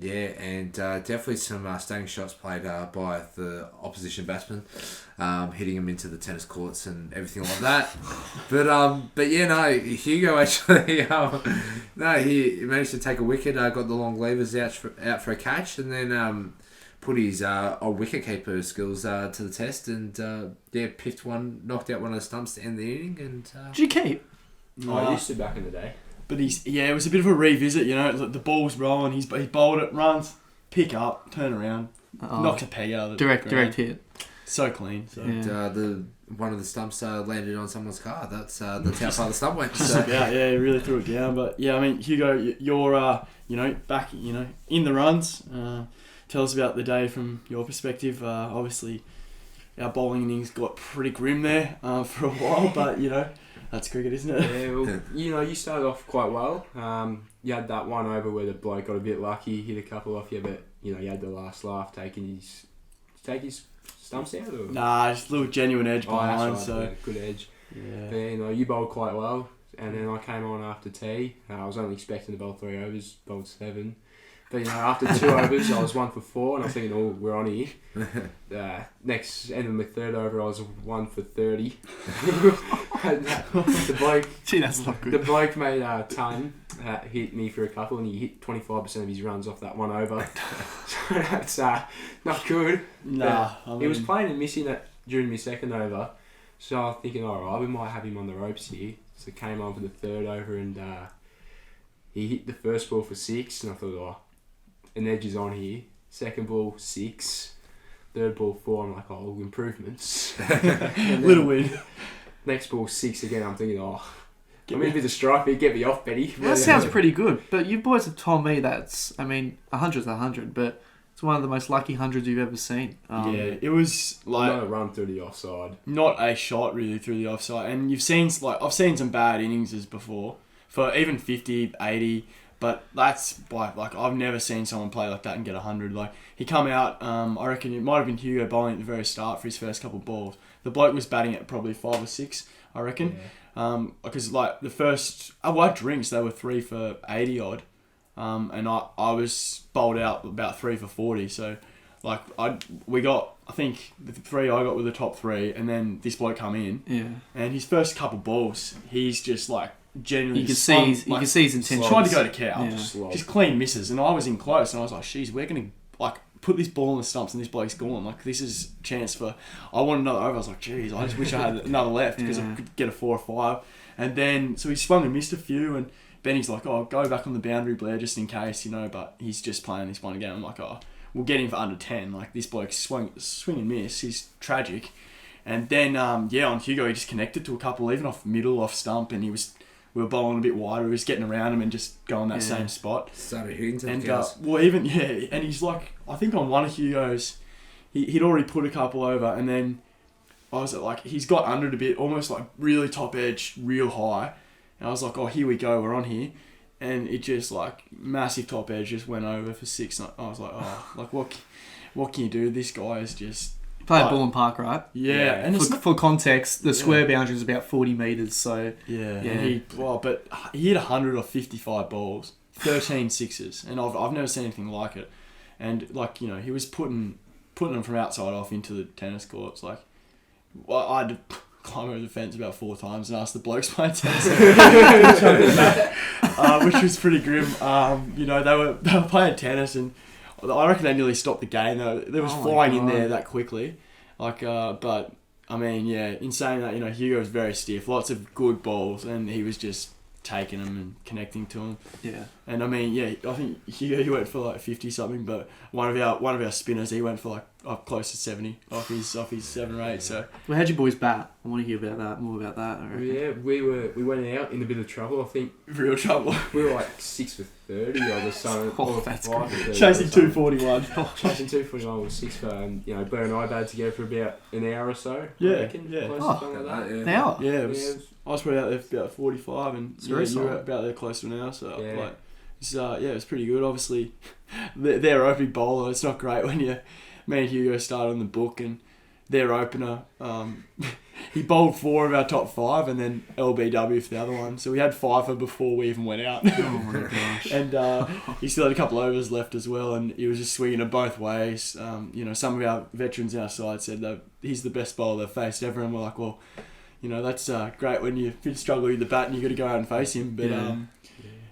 Definitely some stunning shots played by the opposition batsman, hitting him into the tennis courts and everything like that. Hugo actually, he managed to take a wicket, got the long levers out for a catch, and then put his wicket-keeper skills to the test, and piffed one, knocked out one of the stumps to end the inning. And did you keep? I used to back in the day. But it was a bit of a revisit, the ball's rolling, he bowled it, runs, pick up, turn around, knocks a peg out of the direct hit. So clean. So. And one of the stumps landed on someone's car. That's how far the stump went. So. He really threw it down. But I mean, Hugo, you're back, in the runs. Tell us about the day from your perspective. Obviously, our bowling innings got pretty grim there for a while, but That's cricket, isn't it? Yeah, well, you started off quite well. You had that one over where the bloke got a bit lucky, hit a couple off you, but you had the last laugh taking his stumps out. Or? Nah, just a little genuine edge behind. That's right, So yeah, good edge. yeah. But, you bowled quite well, and then I came on after tea. I was only expecting to bowl 3 overs, bowled 7. But after 2 overs, I was 1 for 4, and I was thinking, oh, we're on here. Next, ending my 3rd over, I was 1 for 30. The bloke, Gee, that's not good. the bloke made a ton, hit me for a couple, and he hit 25% of his runs off that 1 over. So that's not good. Nah, He was playing and missing it during my 2nd over, so I was thinking, alright, we might have him on the ropes here. So came on for the 3rd over, and he hit the first ball for 6, and I thought, oh, an edge is on here. 2nd ball 6, 3rd ball 4. I'm like, oh, improvements. little win. Next ball 6 again. I'm thinking, oh, I'm in a bit of strife here. Get me off, Betty. Well, that sounds pretty good. But you boys have told me that's, 100's 100, but it's one of the most lucky 100s you've ever seen. Yeah, it was like Not a run through the offside. not a shot really through the offside. And you've seen I've seen some bad inningses before for even 50, 80. But that's like I've never seen someone play like that and get 100. Like he come out, I reckon it might have been Hugo bowling at the very start for his first couple of balls. The bloke was batting at probably 5 or 6, I reckon. Because like the first, I drinks they were 3 for 80 odd, and I was bowled out about 3 for 40. So like I think the 3 I got were the top 3, and then this bloke come in, and his first couple balls, he's just like. Genuinely, You can see his intention. Tried to go to cow, Yeah. just clean misses, and I was in close, and I was like, "Geez, we're gonna like put this ball in the stumps, and this bloke's gone. Like this is a chance for. I want another over. I was like, "Geez, I just wish I had another left because I could get a 4 or 5." And then so he swung and missed a few, and Benny's like, "Oh, go back on the boundary, Blair, just in case, But he's just playing this one again. I'm like, "Oh, we'll get him for under 10. Like this bloke swing and miss. He's tragic." And then on Hugo, he just connected to a couple, even off middle, off stump, and we were bowling a bit wider. He was getting around him and just going that same spot. Started hitting to And the cows. and he's like, I think on one of Hugo's, he'd already put a couple over, and then I was like, he's got under it a bit, almost like really top edge, real high. And I was like, oh, here we go, we're on here. And it just like massive top edge just went over for 6. And I was like, oh, like what can you do? This guy is just. Played at Bullen Park, right? Yeah, and for context, the square boundary is about 40 metres, so... And but he hit 100 off 55 balls, 13 sixes, and I've never seen anything like it. And, like, he was putting them from outside off into the tennis courts. Like, I had to climb over the fence about 4 times and ask the blokes playing tennis, which was pretty grim. They were playing tennis, and I reckon they nearly stopped the game. They was flying in there that quickly. Like, but I mean, in saying that, Hugo was very stiff, lots of good balls, and he was just taking them and connecting to them. Yeah. And I mean, I think Hugo, he went for like 50 something, but one of our spinners, he went for like up close to 70 off his 7 or 8. So. Well, how'd you boys bat? I want to hear more about that. I reckon. Yeah, we went out in a bit of trouble. I think real trouble. We were like 6 for 30 or something. Oh, that's good. Chasing 241. Chasing 241 was 6 for. Blair and I batted together for about an hour or so. Yeah, I reckon, close to something like that. An hour? Yeah, I was probably out there for about 45, and you were about there close to an hour. So it was pretty good. Obviously, their opening bowler, it's not great when me and Hugo started on the book, and their opener, he bowled 4 of our top 5, and then LBW for the other one. So we had 5 before we even went out. Oh my gosh! And he still had a couple overs left as well, and he was just swinging it both ways. Some of our veterans in our side said that he's the best bowler they've faced ever, and we're like, well, that's great when you struggle with the bat and you got to go out and face him. But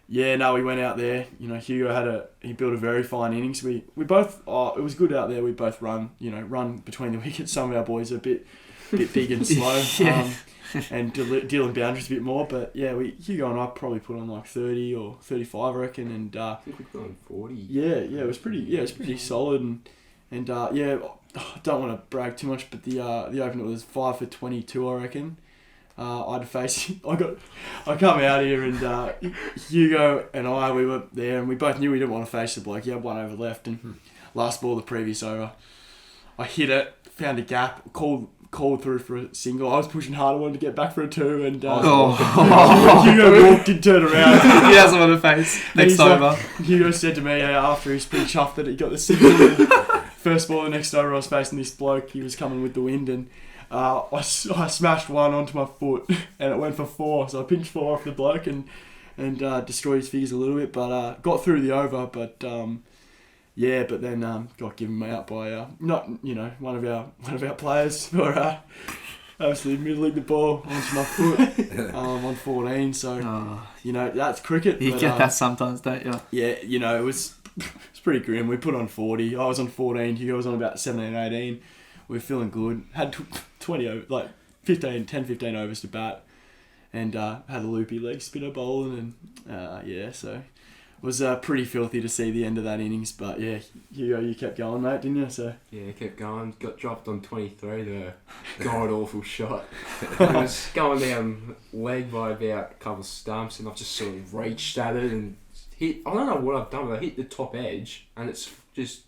we went out there. Hugo he built a very fine innings. We both it was good out there. We both run between the wickets. Some of our boys are a bit big and slow, and dealing boundaries a bit more. But Hugo and I probably put on like 30 or 35, I reckon. And I think we put on 40. It was pretty solid. And I don't want to brag too much, but the opener was 5 for 22, I reckon. I had to face him. I come out here, and Hugo and we were there, and we both knew we didn't want to face the bloke. He had 1 over left, and last ball the previous over, I hit it, found a gap, called called through for a single. I was pushing hard. I wanted to get back for a 2, and Oh. Hugo walked in, turned around. He has him on the face. Next over. Hugo said to me after he's pretty chuffed that he got the single. First ball, the next over, I was facing this bloke. He was coming with the wind, and I smashed one onto my foot, and it went for 4. So I pinched 4 off the bloke and destroyed his figures a little bit, but got through the over. But but then got given me out by one of our players for obviously middling the ball onto my foot on 14. So that's cricket. You get that sometimes, don't you? Yeah, it was pretty grim. We put on 40. I was on 14. Hugo was on about 17, 18. We were feeling good. Had 20 over, like 10, 15 overs to bat, and had a loopy leg spinner bowling, and so it was pretty filthy to see the end of that innings. But yeah, Hugo, you kept going, mate, didn't you? So yeah, kept going. Got dropped on 23. The god awful shot. I was going down leg by about a couple of stumps, and I've just sort of reached at it and hit. I don't know what I've done, but I hit the top edge, and it's just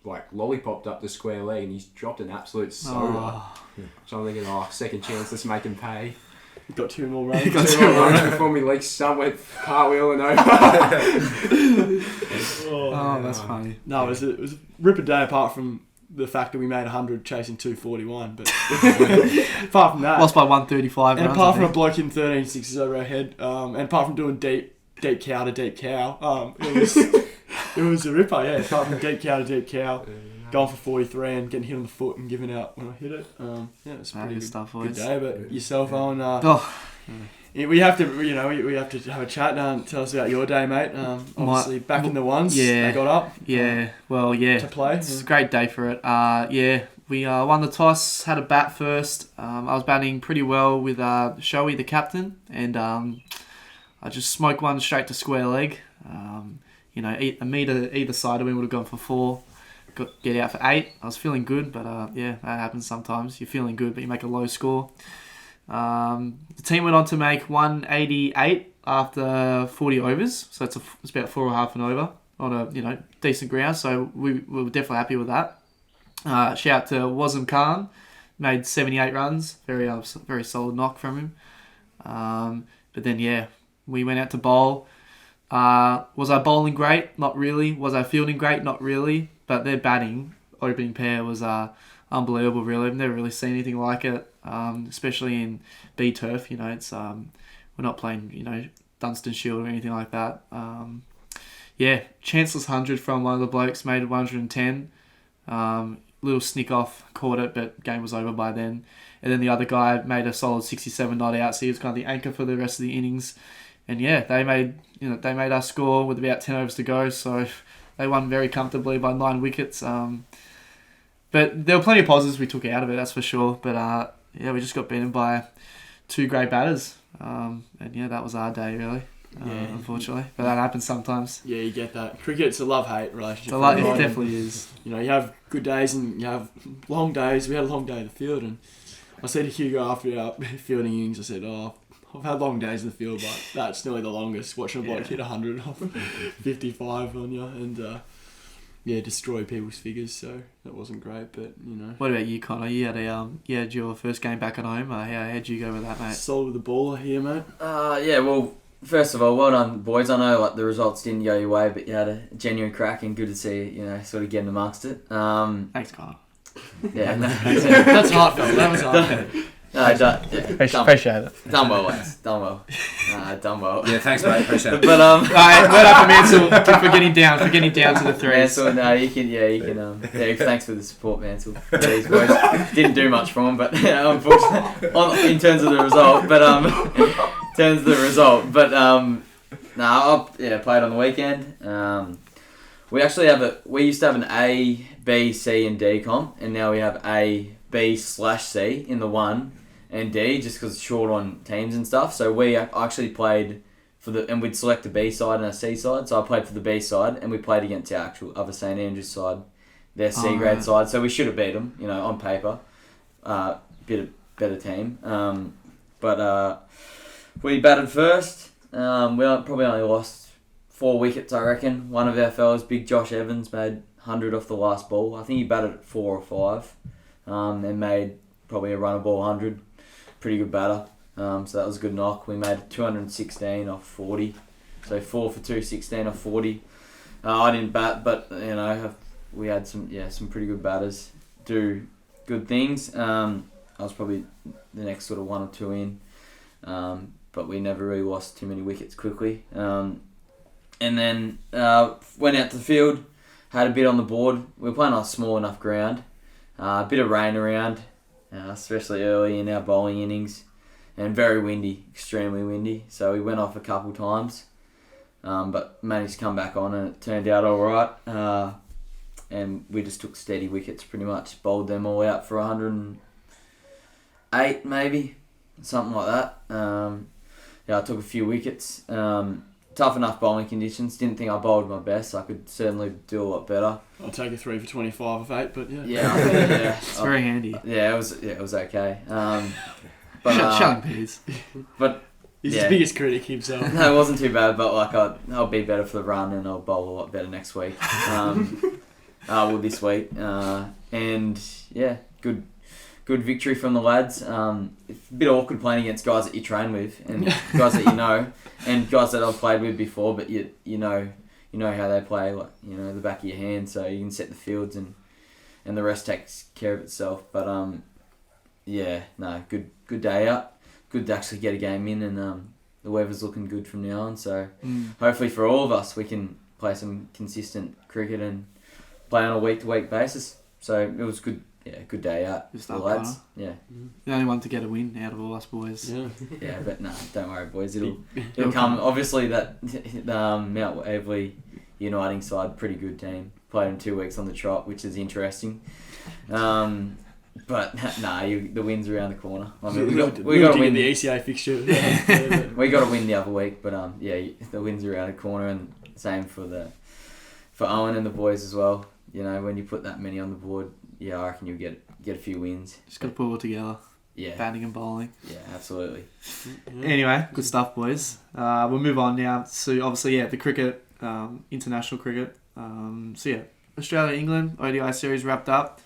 like lollipopped up the square leg, and he's dropped an absolute soda. So I'm thinking, second chance, let's make him pay. He got 2 more runs. Two more runs before me legs some went cartwheeling over. That's funny. No, it was a ripper day apart from the fact that we made 100 chasing 241. But apart from that, Lost by 135 and runs, apart I from a think. bloke in 13 sixes over our head, and apart from doing deep cow to deep cow, it was a ripper. Yeah, apart from deep cow to deep cow. Going for 43 and getting hit on the foot and giving out when I hit it. It's a pretty Good stuff, good boys. day. But yourself, Owen, Yeah, we have to, we have to have a chat now and tell us about your day, mate. Obviously, back in the ones, they got up. To play. It's a great day for it. We won the toss, had a bat first. I was batting pretty well with Shoei, the captain, and I just smoked one straight to square leg. A metre either side of me would have gone for 4. Get out for 8. I was feeling good, but that happens sometimes. You're feeling good, but you make a low score. The team went on to make 188 after 40 overs, so it's about 4.5 and over on a decent ground. So we were definitely happy with that. Shout out to Wasm Khan, made 78 runs, very solid knock from him. But then we went out to bowl. Was I bowling great? Not really. Was I fielding great? Not really. But their batting, opening pair, was unbelievable, really. I've never really seen anything like it, especially in B turf. It's we're not playing, Dunstan Shield or anything like that. Chanceless 100 from one of the blokes, made 110. Little snick off, caught it, but game was over by then. And then the other guy made a solid 67 not out, so he was kind of the anchor for the rest of the innings. And they made us score with about 10 overs to go, so they won very comfortably by 9 wickets. But there were plenty of positives we took out of it, that's for sure. But we just got beaten by 2 great batters. That was our day, really. Unfortunately. But that happens sometimes. Yeah, you get that. Cricket's a love-hate relationship. It definitely is. You have good days and you have long days. We had a long day in the field, and I said to Hugo after our fielding innings, I said, I've had long days in the field, but that's nearly the longest. Watching a bloke hit 100 off 55 on you and destroy people's figures. So that wasn't great, but What about you, Connor? You had your first game back at home. How'd you go with that, mate? Solid with the ball here, mate. Well, first of all, well done, boys. I know the results didn't go your way, but you had a genuine crack, and good to see you, sort of getting amongst it. Thanks, Connor. Yeah, That's heartfelt. That was heartfelt. Appreciate it. Done well, lads. Done well. Done well. Yeah, thanks, mate. Appreciate it. But Word up for Mansell for getting down to the threes. Mansell, no, you can. Thanks for the support, Mansell. These boys didn't do much for them, but unfortunately, in terms of the result. I played on the weekend. We used to have an A, B, C, and D comp, and now we have A, B/C in the 1 and D, just because it's short on teams and stuff. So we actually played and we'd select a B side and a C side. So I played for the B side, and we played against our actual other St Andrews side, their C grade side. So we should have beat them, on paper. Better team. But we batted first. We probably only lost 4 wickets, I reckon. One of our fellas, big Josh Evans, made 100 off the last ball. I think he batted at 4 or 5. And made probably a run of ball 100. Pretty good batter. So that was a good knock. We made 216 off 40. So 4 for 216 off 40. I didn't bat, but we had some pretty good batters do good things. I was probably the next sort of 1 or 2 in, but we never really lost too many wickets quickly. And then went out to the field, had a bit on the board. We were playing on a small enough ground, a bit of rain around, especially early in our bowling innings, and very windy, extremely windy. So we went off a couple times, but managed to come back on, and it turned out all right. And we just took steady wickets pretty much, bowled them all out for 108 maybe, something like that. I took a few wickets. Tough enough bowling conditions. Didn't think I bowled my best. I could certainly do a lot better. I'll take a 3 for 25 of 8, but yeah. Yeah, It's very handy. Yeah, it was okay. But Shutting peas. but He's yeah. his biggest critic himself. No, it wasn't too bad. But like I'll be better for the run, and I'll bowl a lot better next week. This week. And yeah, good victory from the lads. It's a bit awkward playing against guys that you train with and guys that you know, and guys that I've played with before. But you know how they play, like the back of your hand, so you can set the fields and the rest takes care of itself. But good day out. Good to actually get a game in, and the weather's looking good from now on. So hopefully for all of us, we can play some consistent cricket and play on a week-to-week basis. So it was good. Yeah, good day out Just for the up, lads. Connor. Yeah. The only one to get a win out of all us boys. Yeah. Yeah, but no, don't worry, boys. It'll come. Obviously, that Mount Waverley Uniting side, pretty good team. Played in 2 weeks on the trot, which is interesting. But the win's around the corner. I mean, we got to win the ECA fixture. We got to win the other week, but the win's around the corner, and same for Owen and the boys as well. When you put that many on the board, I reckon you'll get a few wins. Just got to put it all together. Yeah. Batting and bowling. Yeah, absolutely. Anyway, good stuff, boys. We'll move on now. So obviously, the cricket, international cricket. Australia, England, ODI series wrapped up.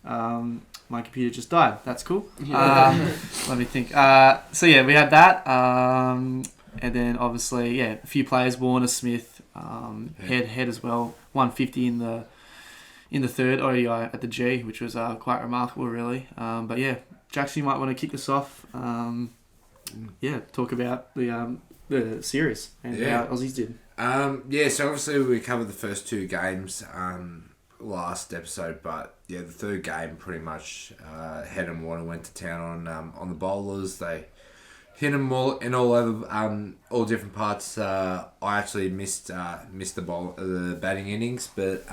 My computer just died. That's cool. Let me think. We had that. And then obviously, a few players, Warner, Smith, head as well. 150 in the third ODI at the G, which was quite remarkable, really. Jackson, you might want to kick us off. Talk about the series and how Aussies did. So obviously we covered the first 2 games last episode, but the third game pretty much Head and Warner went to town on the bowlers. They hit them all over all different parts. I actually missed the batting innings, but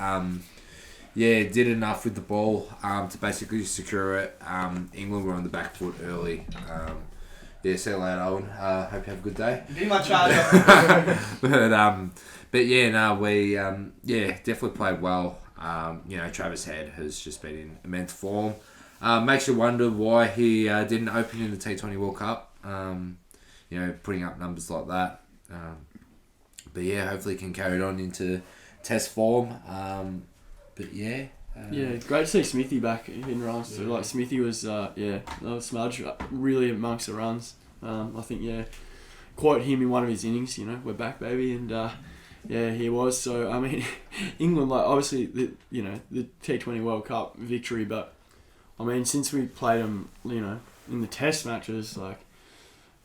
did enough with the ball to basically secure it. England were on the back foot early. See you later, Owen. Hope you have a good day. Be my charger. We definitely played well. Travis Head has just been in immense form. Makes you wonder why he didn't open in the T20 World Cup. Putting up numbers like that. Hopefully he can carry it on into Test form. Great to see Smithy back in runs. So, Smithy was, another smudge, really amongst the runs. I think, quote him in one of his innings, we're back, baby, and he was. So, I mean, England, obviously, the T20 World Cup victory, but, I mean, since we played them, in the Test matches,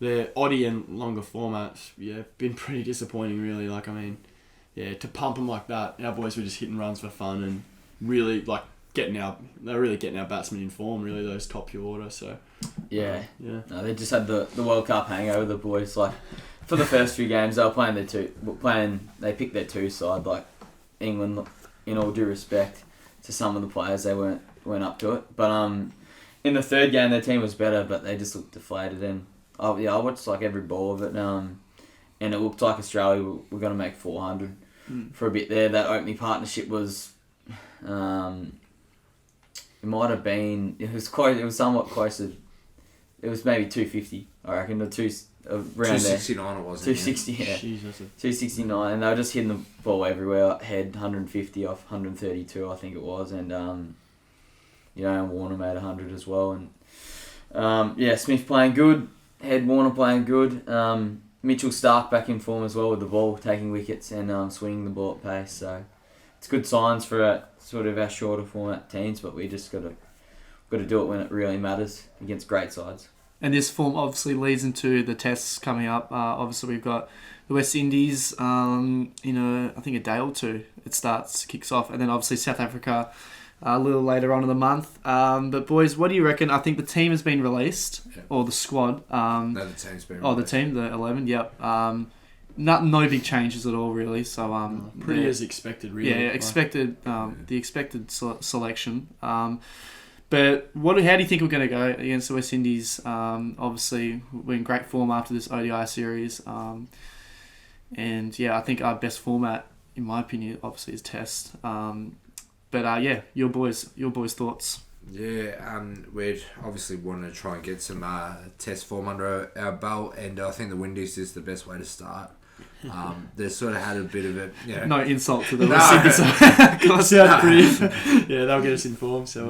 their oddie and longer formats, been pretty disappointing, really. To pump them like that, our boys were just hitting runs for fun and really they're really getting our batsmen in form, really, those top few order. So no, they just had the World Cup hangover. The boys, for the first few games, they were playing they picked their 2 side. England, in all due respect to some of the players, they weren't up to it. But in the third game, their team was better, but they just looked deflated. And I watched every ball of it. And it looked like Australia were going to make 400 for a bit there. That opening partnership was, it might have been. It was close. It was somewhat closer. It was maybe 250. I reckon around 269 it was. 260. Yeah. 269, and they were just hitting the ball everywhere. Head 150 off 132, I think it was, and Warner made 100 as well, and Smith playing good. Head Warner playing good. Mitchell Stark back in form as well with the ball, taking wickets and swinging the ball at pace. So it's good signs for sort of our shorter format teams, but we just got to do it when it really matters against great sides. And this form obviously leads into the tests coming up. Obviously, we've got the West Indies I think a day or two. It kicks off. And then obviously South Africa a little later on in the month. But boys, what do you reckon? I think the team has been released, or the squad. No, the team's been released. Oh, the team, the 11, yep. No big changes at all, really. So pretty as expected, really. Yeah, expected. The expected selection. But how do you think we're going to go against the West Indies? Obviously, we're in great form after this ODI series. I think our best format, in my opinion, obviously is Test. Your boys' thoughts. Yeah, we'd obviously want to try and get some Test form under our belt, and I think the Windies is the best way to start. They sort of had a bit of a no insult to the West Indies. They'll get us in form. So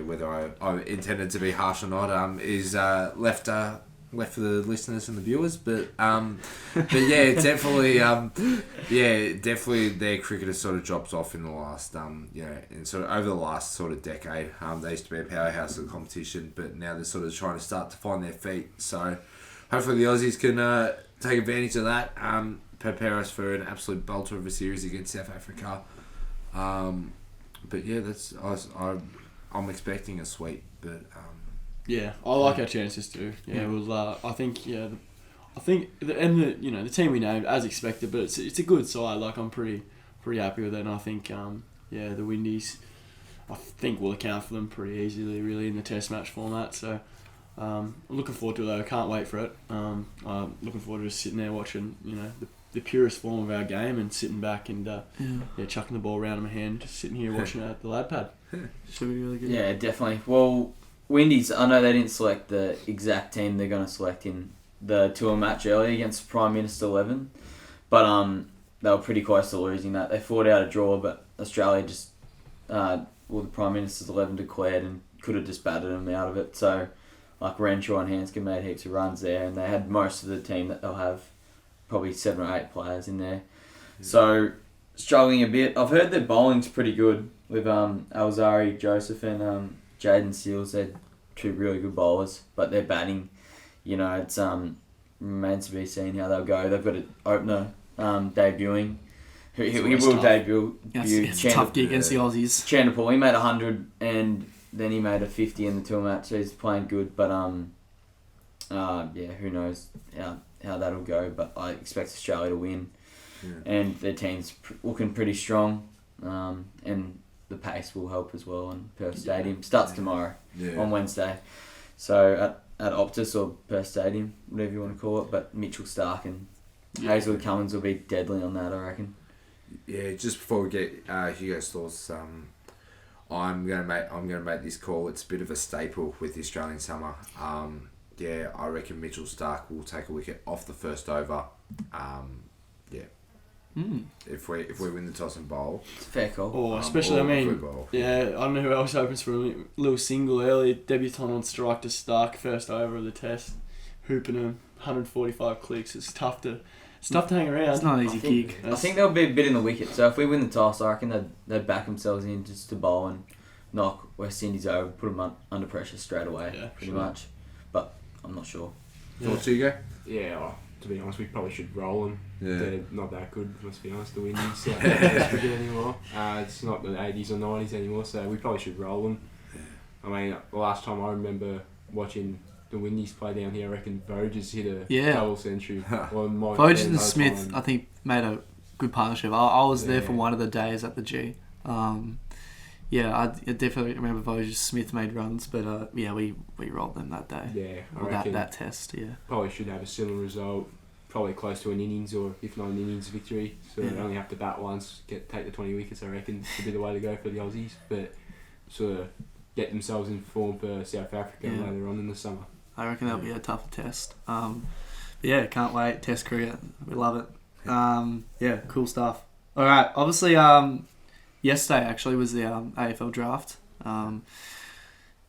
whether I intended to be harsh or not is left for the listeners and the viewers, but definitely their cricket has sort of dropped off in the last and sort of over the last sort of decade. They used to be a powerhouse of the competition, but now they're sort of trying to start to find their feet. So hopefully the Aussies can take advantage of that, prepare us for an absolute belter of a series against South Africa. I'm expecting a sweep, but. I like our chances too. I think the team we named as expected, but it's a good side. Like I'm pretty happy with it, and I think the Windies, I think will account for them pretty easily, really, in the Test match format. So I'm looking forward to it though. I can't wait for it. I'm looking forward to just sitting there watching the purest form of our game and sitting back and chucking the ball around in my hand, just sitting here watching it at the lad pad. Should be really good. Yeah, definitely. Well, Windies, I know they didn't select the exact team they're going to select in the tour match earlier against Prime Minister 11, but they were pretty close to losing that. They fought out a draw, but Australia just, the Prime Minister's 11 declared and could have just battered them out of it. So, like Renshaw and Hanscom made heaps of runs there, and they had most of the team that they'll have, probably 7 or 8 players in there. Yeah. So, struggling a bit. I've heard their bowling's pretty good with Alzari Joseph and Jaden Seals. They're 2 really good bowlers, but their batting, it's remains to be seen how they'll go. They've got an opener debuting. He will debut. It's a tough gig against the Aussies. Chanderpaul, he made 100 and then he made a 50 in the tour match, so he's playing good. But who knows how that'll go? But I expect Australia to win, and their team's looking pretty strong, and the pace will help as well on Perth Stadium. Starts tomorrow on Wednesday. So at Optus or Perth Stadium, whatever you want to call it. But Mitchell Stark and Hazelwood Cummins will be deadly on that, I reckon. Yeah, just before we get Hugo's thoughts, I'm gonna make this call. It's a bit of a staple with the Australian summer. I reckon Mitchell Stark will take a wicket off the first over. If we win the toss and bowl, it's a fair call. Especially I don't know who else opens for a little single early. Debutant on strike to Stark, first over of the Test, hooping him 145 clicks. It's tough to hang around. It's not an easy gig. I think there'll be a bit in the wicket. So if we win the toss, I reckon they'd back themselves in just to bowl and knock West Indies over, put them under pressure straight away, pretty much. But I'm not sure. Thoughts, Hugo? Yeah. To be honest, we probably should roll them. Yeah. They're not that good, let's be honest, the Windies. Cricket anymore. It's not the 80s or 90s anymore, so we probably should roll them. I mean, the last time I remember watching the Windies play down here, I reckon Voges hit a double century. Voges and Smith, I think, made a good partnership. I was there for one of the days at the G. I definitely remember Voges. Smith made runs, but we rolled them that day. Yeah, I reckon that Test. Yeah, probably should have a similar result, probably close to an innings or if not an innings victory. So they only have to bat once, take the 20 wickets. I reckon would be the way to go for the Aussies, but sort of get themselves in form for South Africa later on in the summer. I reckon that'll be a tougher Test. Can't wait. Test cricket, we love it. Cool stuff. All right, obviously. Yesterday actually was the AFL draft,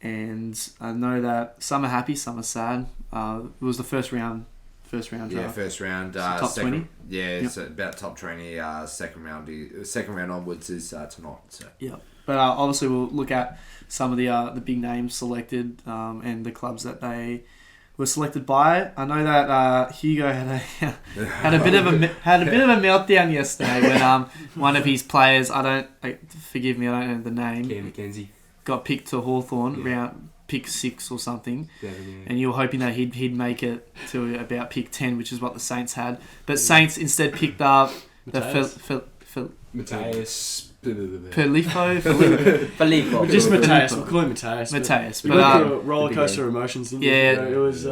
and I know that some are happy, some are sad. It was the first round draft. Yeah, first round. Top second, 20? Yeah, it's about top 20. Second round onwards is tonight. So. Yeah, but obviously we'll look at some of the big names selected and the clubs that they were selected by. I know that Hugo had a bit of a meltdown yesterday when one of his players, forgive me, I don't know the name. Cam McKenzie Got picked to Hawthorn round pick 6 or something, 7, yeah. and you were hoping that he'd make it to about pick 10, which is what the Saints had. But Saints instead picked up Mateus. Filippo. Just Mateus. We'll call him Mateus. Mateus, We but went through a roller coaster of emotions. Didn't we? yeah. It was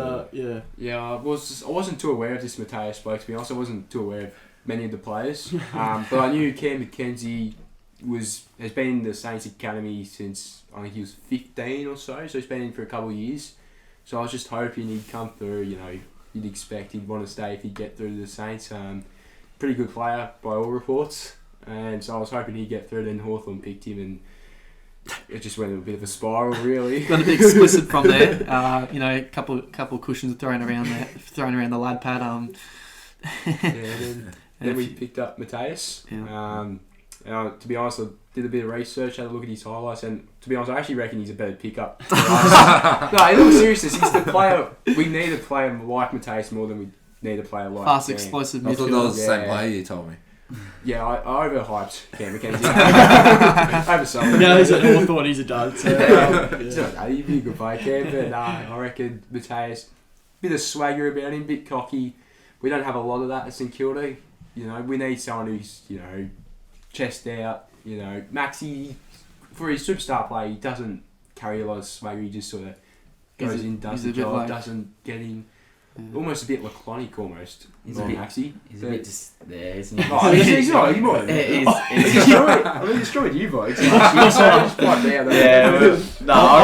Yeah, I wasn't too aware of this Mateus bloke, to be honest. I wasn't too aware of many of the players. But I knew Cam McKenzie has been in the Saints Academy since I think he was 15 or so he's been in for a couple of years. So I was just hoping he'd come through, you'd expect he'd want to stay if he'd get through to the Saints. Pretty good player by all reports, and so I was hoping he'd get through. Then Hawthorn picked him, and it just went a bit of a spiral, really. Got a bit explicit from there. A couple of cushions thrown around the lad pad. Then we picked up Mateus. Yeah. And to be honest, I did a bit of research, had a look at his highlights, and to be honest, I actually reckon he's a better pickup. No, in all seriousness, he's the player. We need a player like Mateus more than we need a player like Fast, Cam. explosive I thought that was the midfielder. same player you told me. Yeah, I overhyped Cam McKenzie. Oversold. Yeah, he's at Hawthorn. He's a dud. So, He's not that, he'd be a good player, Cam, but I reckon Mateus, bit of swagger about him, bit cocky. We don't have a lot of that at St Kilda. We need someone who's, chest out. Maxi, for his superstar play, he doesn't carry a lot of swagger. He just sort of goes in, does the job, doesn't get in. Almost a bit laconic, almost. He's a bit Maxi. He's a bit just there, isn't he? Oh, he's not. He's more than that. He destroyed you, boys. I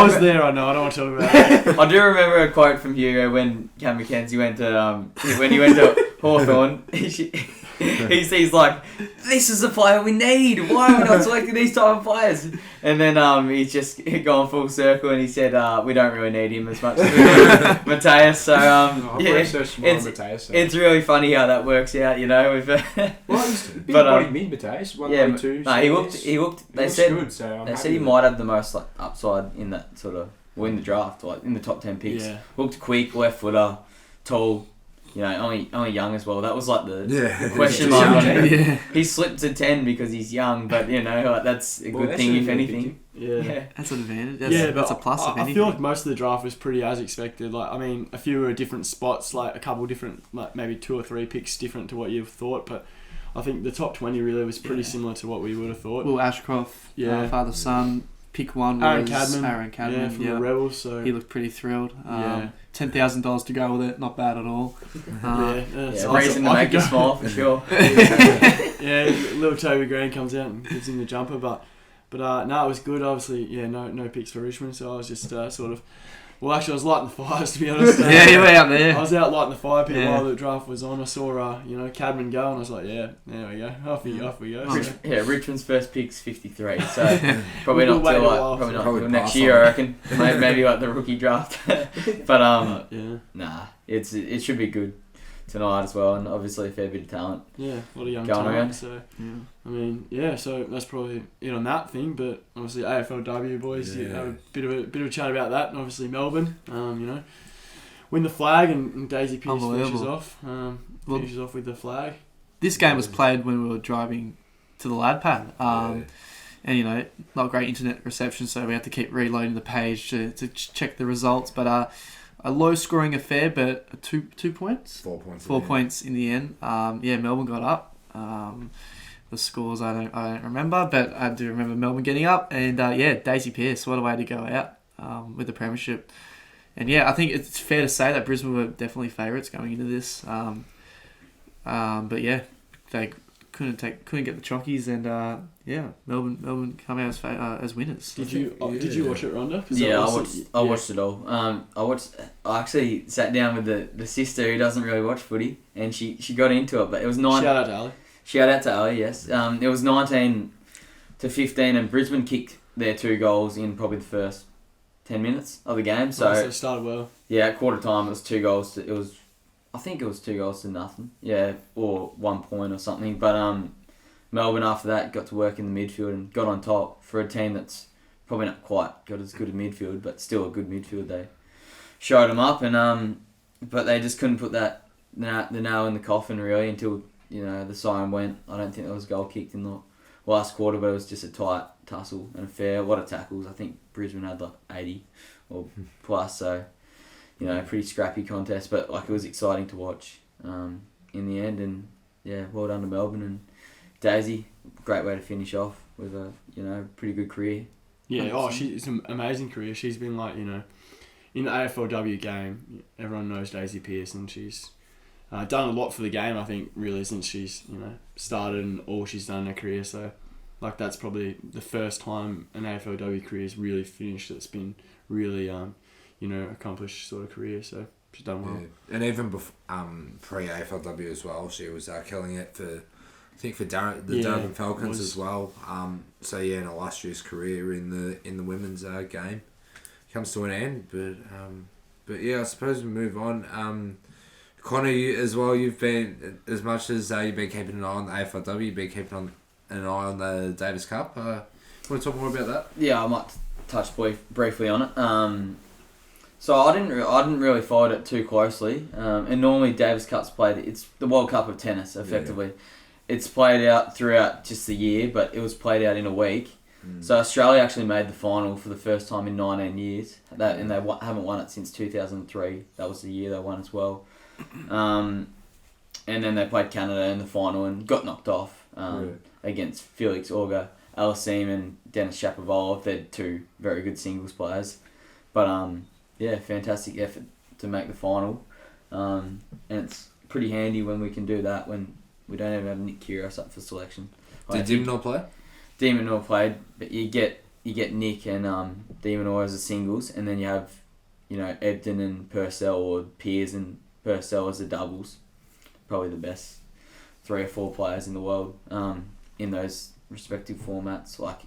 was there. I know. I don't want to talk about it. I do remember a quote from Hugo when Cam McKenzie went to Hawthorn. He's like, this is the player we need. Why are we not selecting these type of players? And then he's just gone full circle and he said, we don't really need him as much as Mateus. So it's really funny how that works out, With he's a big body mid Mateus. 1.2. No, he looked. They said good, so they said he might have the most upside in that sort of in the draft, in the top 10 picks. Yeah. Looked quick, left footer, tall. Only young as well. That was like the question mark on him. Yeah. He slipped to 10 because he's young, but that's a good thing if anything. Yeah, that's an advantage. That's a plus. If anything. I feel like most of the draft was pretty as expected. A few were different spots, a couple different, maybe 2 or 3 picks different to what you thought, but I think the top 20 really was pretty similar to what we would have thought. Will Ashcroft, father son. Pick 1 was Aaron Cadman from the Rebels, so he looked pretty thrilled. $10,000 to go with it, not bad at all. Reason to make you smile for sure. Little Toby Green comes out and gives him the jumper, but no, it was good. Obviously, no picks for Richmond, so I was just sort of. Well, actually, I was lighting the fires, to be honest. You were out there. I was out lighting the fire pit while the draft was on. I saw, Cadman go, and I was like, there we go. Off we go. So. Richmond's first pick's 53, so probably not till next year, I reckon. Maybe like the rookie draft. But nah, it should be good tonight as well, and obviously a fair bit of talent. Yeah, a lot of young going talent. Around. So so that's probably it on that thing. But obviously AFLW boys, have a bit of a chat about that, and obviously Melbourne, win the flag, and Daisy Pearce finishes off with the flag. This game was played when we were driving to the lad pad. And not great internet reception, so we had to keep reloading the page to check the results. But a low-scoring affair, but 2 points? 4 points. 4 points in the end. Melbourne got up. The scores I don't remember, but I do remember Melbourne getting up. And Daisy Pearce, what a way to go out with the premiership. And I think it's fair to say that Brisbane were definitely favourites going into this. They couldn't get the chockies, and Melbourne come out as winners. Did you watch it, Rhonda? I watched it all. I actually sat down with the sister who doesn't really watch footy, and she got into it, but it was 9. Shout out to Ali. Shout out to Ali, yes. It was 19-15, and Brisbane kicked their 2 goals in probably the first 10 minutes of the game. So So it started well. yeah, at quarter time it was 2 goals. I think it was 2 goals to nothing. Yeah, or 1 point or something. But Melbourne after that got to work in the midfield and got on top for a team that's probably not quite got as good a midfield, but still a good midfield. They showed them up, and but they just couldn't put the nail in the coffin really until the siren went. I don't think there was a goal kicked in the last quarter, but it was just a tight tussle and a fair. What a tackles! I think Brisbane had like 80 or plus, so pretty scrappy contest, but like it was exciting to watch in the end. And yeah, well done to Melbourne and Daisy. Great way to finish off with a pretty good career. Yeah, it's an amazing career. She's been like, in the AFLW game, everyone knows Daisy Pearce, and she's done a lot for the game, I think, really, since she's, started and all she's done in her career. So, like, that's probably the first time an AFLW career is really finished. It's been really, accomplished sort of career. So, she's done well. Yeah. And even pre-AFLW as well, she was killing it for... I think for Durban Falcons as well. So yeah, an illustrious career in the women's game comes to an end. But yeah, I suppose we move on. Connor, you as well. You've been, as much as you've been keeping an eye on the AFLW, you've been keeping an eye on the Davis Cup. Want to talk more about that? Yeah, I might touch briefly on it. So I didn't really follow it too closely. And normally Davis Cup's played. It's the World Cup of tennis, effectively. Yeah. It's played out throughout just the year, but it was played out in a week. So Australia actually made the final for the first time in 19 years. And they haven't won it since 2003. That was the year they won as well. And then they played Canada in the final and got knocked off against Felix Auger, Aliassime and Denis Shapovalov. They're two very good singles players. But fantastic effort to make the final. And it's pretty handy when we can do that when we don't even have Nick Kyrgios up for selection. Did Dimnor play? Dimnor played, but you get Nick and Dimnor as a singles, and then you have Ebden and Purcell, or Piers and Purcell as the doubles. Probably the best 3 or 4 players in the world in those respective formats. Like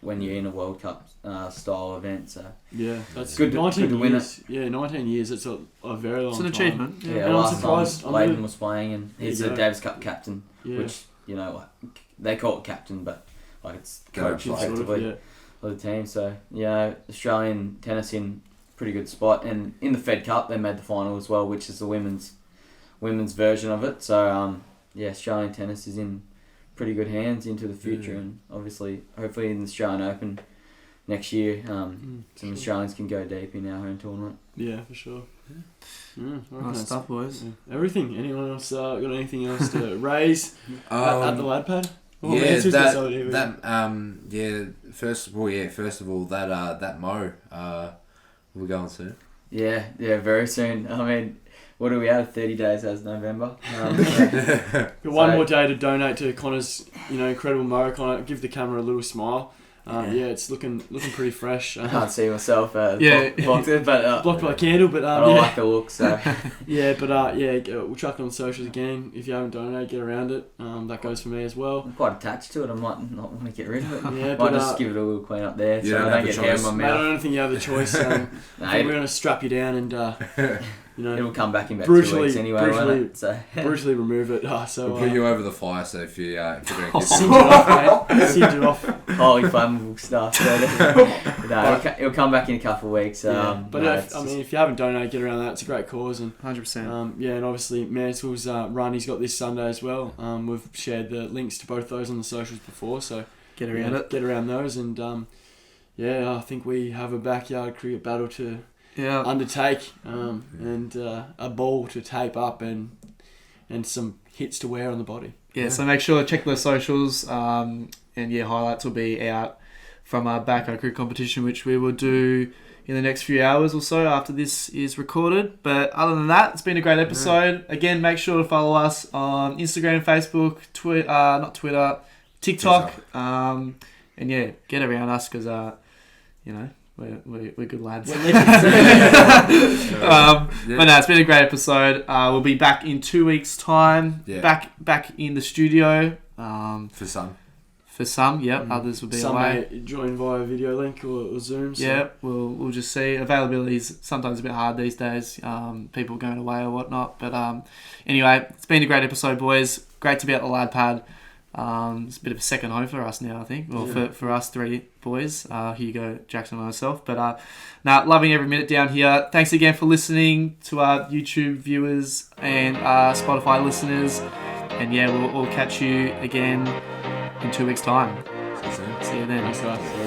when you're in a World Cup style event, so yeah, that's good. 19 to win years. it. Yeah, 19 years. It's a very long time. It's an achievement. Yeah, and last I'm surprised. time Layden was playing, and he's a go. Davis Cup captain, Yeah. which they call it captain, but like it's coach Coach, effectively of the team. So Australian tennis in pretty good spot, and in the Fed Cup they made the final as well, which is the women's version of it. So Australian tennis is in pretty good hands into the future, and obviously hopefully in the Australian Open next year some Australians can go deep in our home tournament. Yeah, for sure. Nice stuff, boys. Yeah. Everything. Anyone else got anything else to raise at the lad pad? First of all, that Mo, we're going soon. Yeah, very soon. I mean, what do we have? 30 days as November. One more day to donate to Connor's, incredible Mo. Connor, give the camera a little smile. It's looking pretty fresh. I can't see myself blocked by a candle, but I don't like the look, so we'll chuck it on socials again. If you haven't donated, get around it. That goes for me as well. I'm quite attached to it. I might not want to get rid of it. Yeah, might just give it a little clean up there, so I don't get hair in my Mate, I mouth. don't think you have the choice. I think we're gonna strap you down and it'll come back in about brutally, 2 weeks anyway, won't it? So brutally remove it. We'll put you over the fire, so if you don't get singe it off, mate. Singe it off. Holy flammable stuff. It'll come back in a couple of weeks. If you haven't donated, get around that. It's a great cause, and 100%. and obviously Mansell's run he's got this Sunday as well. We've shared the links to both those on the socials before, so Get around those, and I think we have a backyard cricket battle to Yeah. undertake, and a ball to tape up, and some hits to wear on the body. Yeah, so make sure to check the socials, and highlights will be out from our backyard cricket competition, which we will do in the next few hours or so after this is recorded. But other than that, it's been a great episode. Again, make sure to follow us on Instagram, Facebook, Twitter, TikTok, and get around us because we're good lads. But no, it's been a great episode. We'll be back in 2 weeks' time. Yeah. Back in the studio. For some. For some, others will be Some away. may join via video link or Zoom. So. Yeah, we'll just see. Availability is sometimes a bit hard these days. People going away or whatnot. But anyway, it's been a great episode, boys. Great to be at the Lad Pad. It's a bit of a second home for us now, I think. Well, for us three boys, Hugo, Jackson, and myself. But loving every minute down here. Thanks again for listening to our YouTube viewers and Spotify listeners. And yeah, we'll catch you again in 2 weeks' time. See you soon. See you then. Thanks, guys.